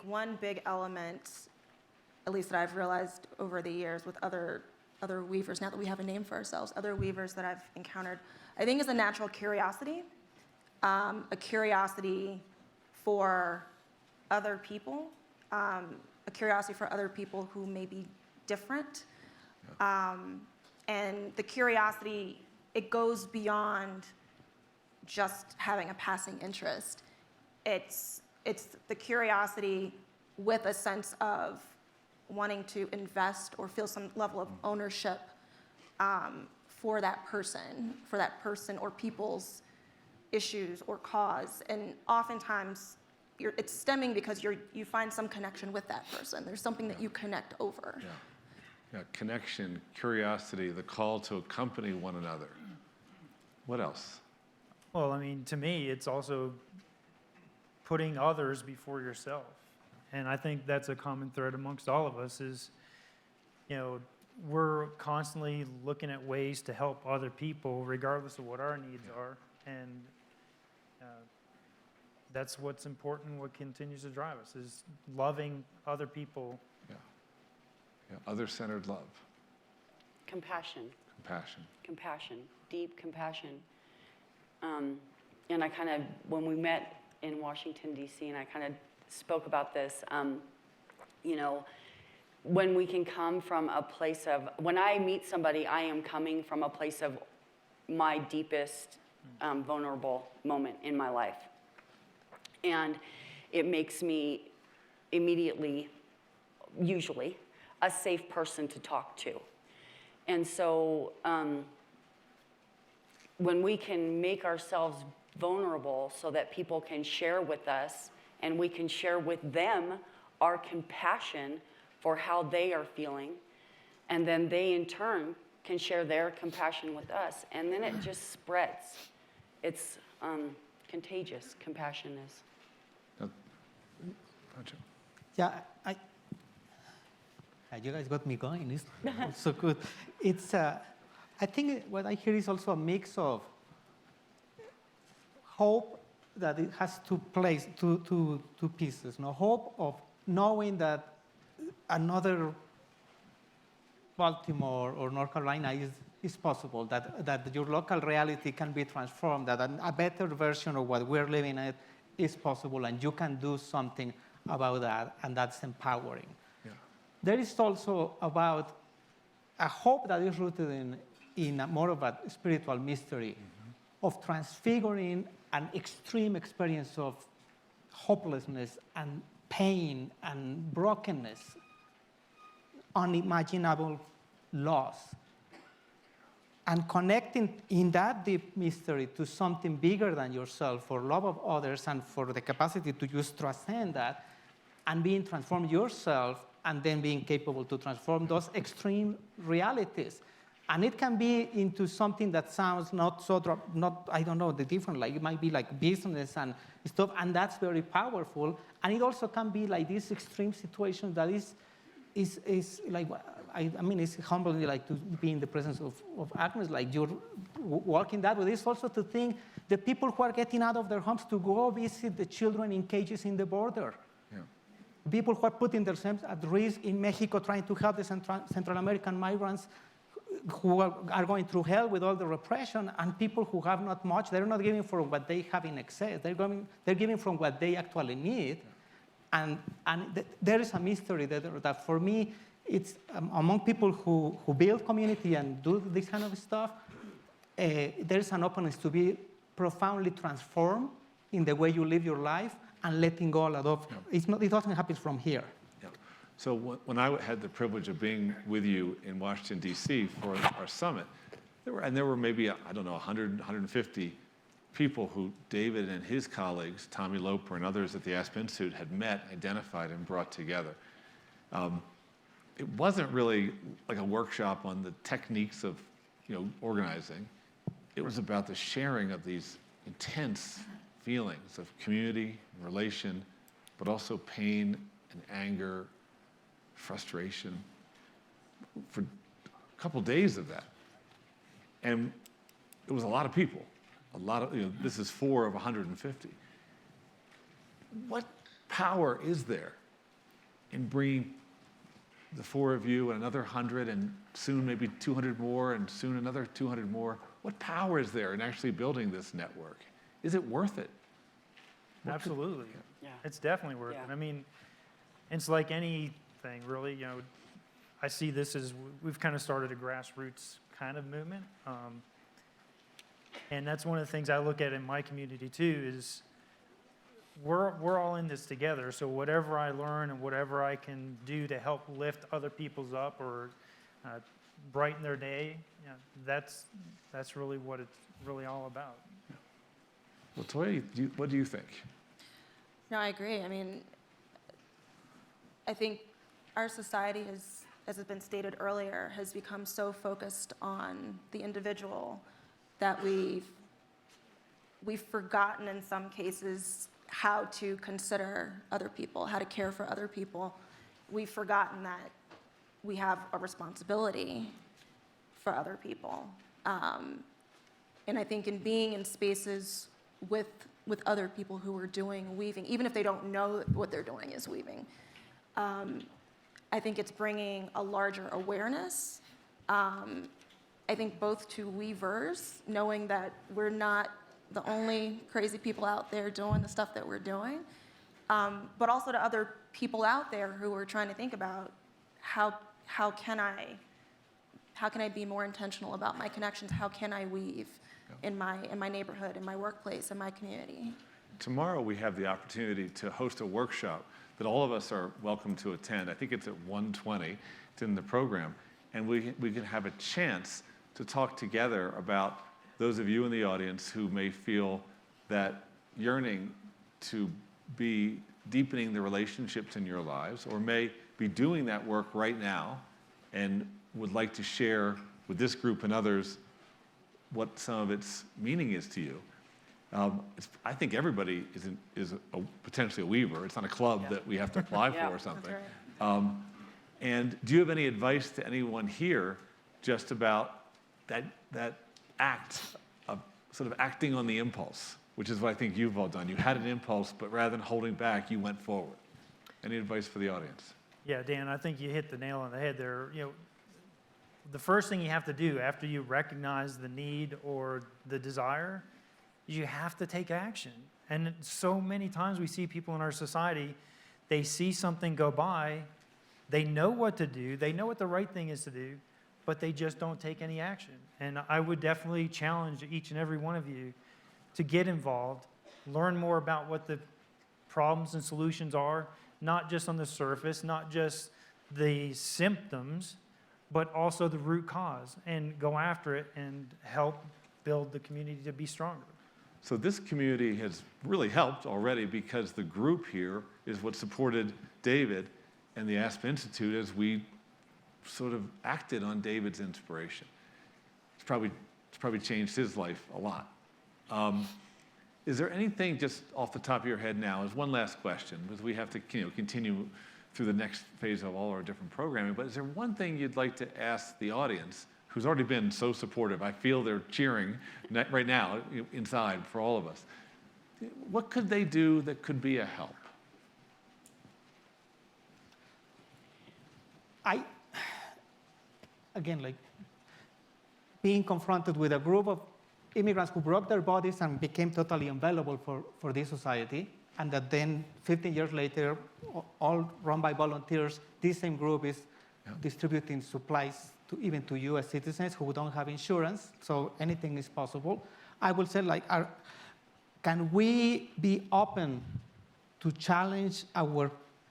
one big element, at least that I've realized over the years with other other weavers, now that we have a name for ourselves, other weavers that I've encountered, I think is a natural curiosity, a curiosity for other people, a curiosity for other people who may be different. And the curiosity, it goes beyond just having a passing interest. It's the curiosity with a sense of wanting to invest or feel some level of ownership for that person or people's issues or cause. And oftentimes, it's stemming because you find some connection with that person. There's something that you connect over.
Yeah, connection, curiosity, the call to accompany one another. What else?
Well, I mean, to me, it's also putting others before yourself. And I think that's a common thread amongst all of us is, we're constantly looking at ways to help other people regardless of what our needs are. And that's what's important, what continues to drive us, is loving other people.
Yeah, other-centered love.
Compassion.
Compassion.
Deep compassion. And I kind of, when we met in Washington, D.C., and I kind of spoke about this, when we can come from a place of, when I meet somebody, I am coming from a place of my deepest vulnerable moment in my life. And it makes me immediately, usually, a safe person to talk to. And so when we can make ourselves vulnerable so that people can share with us and we can share with them our compassion for how they are feeling, and then they in turn can share their compassion with us, and then it just spreads. It's contagious, compassion is.
Yeah, you guys got me going. It's so good. It's, I think what I hear is also a mix of hope that it has two pieces. No, hope of knowing that another Baltimore or North Carolina is possible, that your local reality can be transformed, that a better version of what we're living at is possible, and you can do something about that, and that's empowering. Yeah. There is also about a hope that is rooted in more of a spiritual mystery of transfiguring an extreme experience of hopelessness and pain and brokenness, unimaginable loss, and connecting in that deep mystery to something bigger than yourself for love of others and for the capacity to just transcend that and being transformed yourself and then being capable to transform those extreme realities. And it can be into something that sounds I don't know, the different, like it might be like business and stuff, and that's very powerful. And it also can be like this extreme situation that is like, I mean, it's humbling, like to be in the presence of Agnes, like you're walking that way. It's also to think the people who are getting out of their homes to go visit the children in cages in the border. Yeah. People who are putting themselves at risk in Mexico trying to help the Central American migrants who are going through hell with all the repression, and people who have not much. They're not giving from what they have in excess. They're giving from what they actually need. And there is a mystery that for me, it's among people who build community and do this kind of stuff, there is an openness to be profoundly transformed in the way you live your life and letting go of. Yeah. It doesn't happen from here.
Yeah. So when I had the privilege of being with you in Washington, D.C. for our summit, there were maybe, 100, 150 people who David and his colleagues, Tommy Loper and others at the Aspen Institute, had met, identified, and brought together. It wasn't really like a workshop on the techniques of organizing. It was about the sharing of these intense feelings of community, relation, but also pain and anger, frustration, for a couple days of that. And it was a lot of people. This is 4 of 150. What power is there in bringing the four of you and another 100 and soon maybe 200 more and soon another 200 more. What power is there in actually building this network? Is it worth it?
Absolutely.
Yeah.
It's definitely worth
Yeah.
it. I mean, it's like anything, really. You know, I see this as we've kind of started a grassroots kind of movement. And that's one of the things I look at in my community too is we're all in this together. So whatever I learn and whatever I can do to help lift other people's up or brighten their day, you know, that's really what it's really all about.
LaToya, what do you think?
No, I agree. I mean, I think our society has, as has been stated earlier, has become so focused on the individual that we've forgotten in some cases how to consider other people, how to care for other people. We've forgotten that we have a responsibility for other people. And I think in being in spaces with other people who are doing weaving, even if they don't know what they're doing is weaving, I think it's bringing a larger awareness. I think both to weavers, knowing that we're not the only crazy people out there doing the stuff that we're doing, but also to other people out there who are trying to think about how can I be more intentional about my connections? How can I weave in my neighborhood, in my workplace, in my community?
Tomorrow we have the opportunity to host a workshop that all of us are welcome to attend. I think it's at 1:20. It's in the program. And we can have a chance to talk together about those of you in the audience who may feel that yearning to be deepening the relationships in your lives, or may be doing that work right now and would like to share with this group and others what some of its meaning is to you. I think everybody is potentially a weaver. It's not a club that we have to apply for or something.
That's right.
And do you have any advice to anyone here just about that act of sort of acting on the impulse, which is what I think you've all done. You had an impulse, but rather than holding back, you went forward. Any advice for the audience?
Yeah, Dan, I think you hit the nail on the head there. You know, the first thing you have to do after you recognize the need or the desire, you have to take action. And so many times we see people in our society, they see something go by, they know what to do, they know what the right thing is to do, but they just don't take any action. And I would definitely challenge each and every one of you to get involved, learn more about what the problems and solutions are, not just on the surface, not just the symptoms, but also the root cause, and go after it and help build the community to be stronger.
So this community has really helped already because the group here is what supported David and the Aspen Institute as we sort of acted on David's inspiration. It's probably changed his life a lot. Is there anything just off the top of your head now, as one last question, because we have to continue through the next phase of all our different programming, but is there one thing you'd like to ask the audience who's already been so supportive? I feel they're cheering right now inside for all of us. What could they do that could be a help?
Again, like being confronted with a group of immigrants who broke their bodies and became totally unavailable for this society, and that then 15 years later, all run by volunteers, this same group is distributing supplies even to US citizens who don't have insurance, so anything is possible. I would say, like, can we be open to challenge our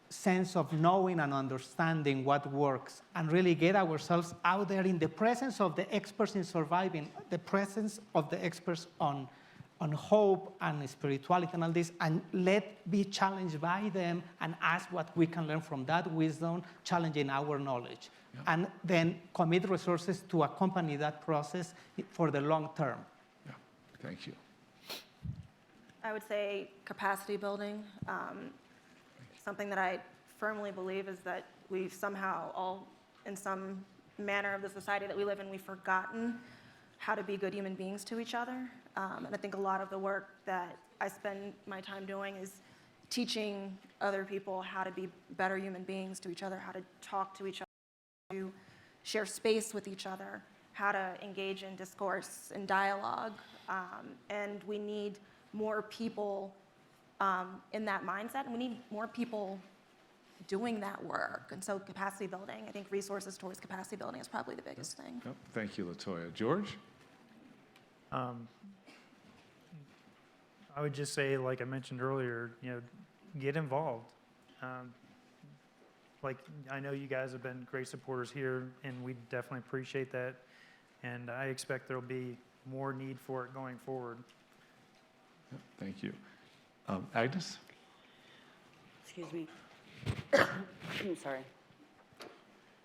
sense of knowing and understanding what works, and really get ourselves out there in the presence of the experts in surviving, the presence of the experts on hope and spirituality and all this, and be challenged by them and ask what we can learn from that wisdom, challenging our knowledge. Yeah. And then commit resources to accompany that process for the long term.
Yeah. Thank you.
I would say capacity building. Something that I firmly believe is that we've somehow all, in some manner of the society that we live in, we've forgotten how to be good human beings to each other. And I think a lot of the work that I spend my time doing is teaching other people how to be better human beings to each other, how to talk to each other. to share space with each other, how to engage in discourse and dialogue. And we need more people in that mindset, and we need more people doing that work. And so capacity building, I think resources towards capacity building is probably the biggest thing.
Yep. Thank you, LaToya. George?
I would just say, like I mentioned earlier, get involved. Like, I know you guys have been great supporters here, and we definitely appreciate that. And I expect there'll be more need for it going forward.
Yep. Thank you. Agnes?
Excuse me. I'm sorry.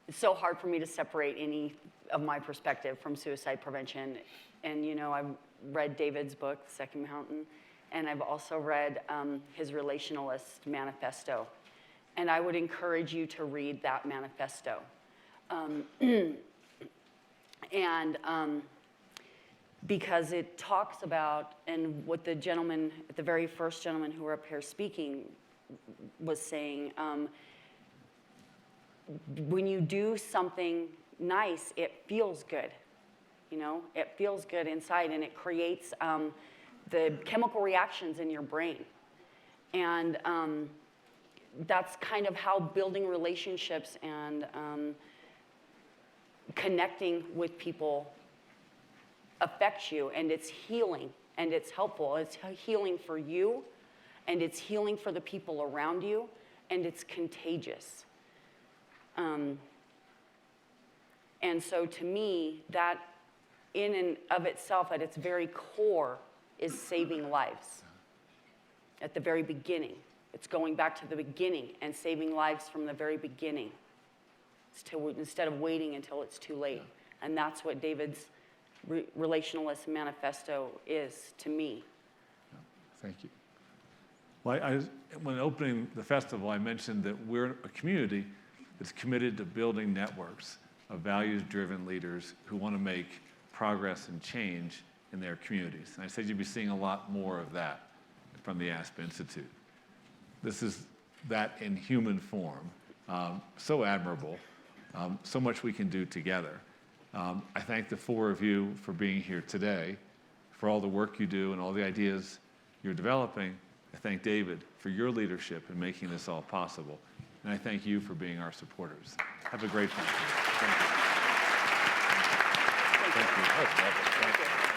It's so hard for me to separate any of my perspective from suicide prevention. And, I've read David's book, The Second Mountain, and I've also read his Relationalist Manifesto. And I would encourage you to read that manifesto. Because it talks about, and what the gentleman, the very first gentleman who were up here speaking was saying, when you do something nice, it feels good. It feels good inside, and it creates the chemical reactions in your brain. And that's kind of how building relationships and connecting with people affects you, and it's healing, and it's helpful. It's healing for you, and it's healing for the people around you, and it's contagious. And so to me, that in and of itself, at its very core, is saving lives. At the very beginning. It's going back to the beginning and saving lives from the very beginning. Instead of waiting until it's too late. And that's what David's Relationalist Manifesto is to me.
Thank you. Well, when opening the festival, I mentioned that we're a community that's committed to building networks of values-driven leaders who want to make progress and change in their communities. And I said you'd be seeing a lot more of that from the Aspen Institute. This is that in human form. So admirable. So much we can do together. I thank the four of you for being here today, for all the work you do and all the ideas you're developing. I thank David for your leadership in making this all possible. And I thank you for being our supporters. Have a great time. Thank you. Thank you. Thank you.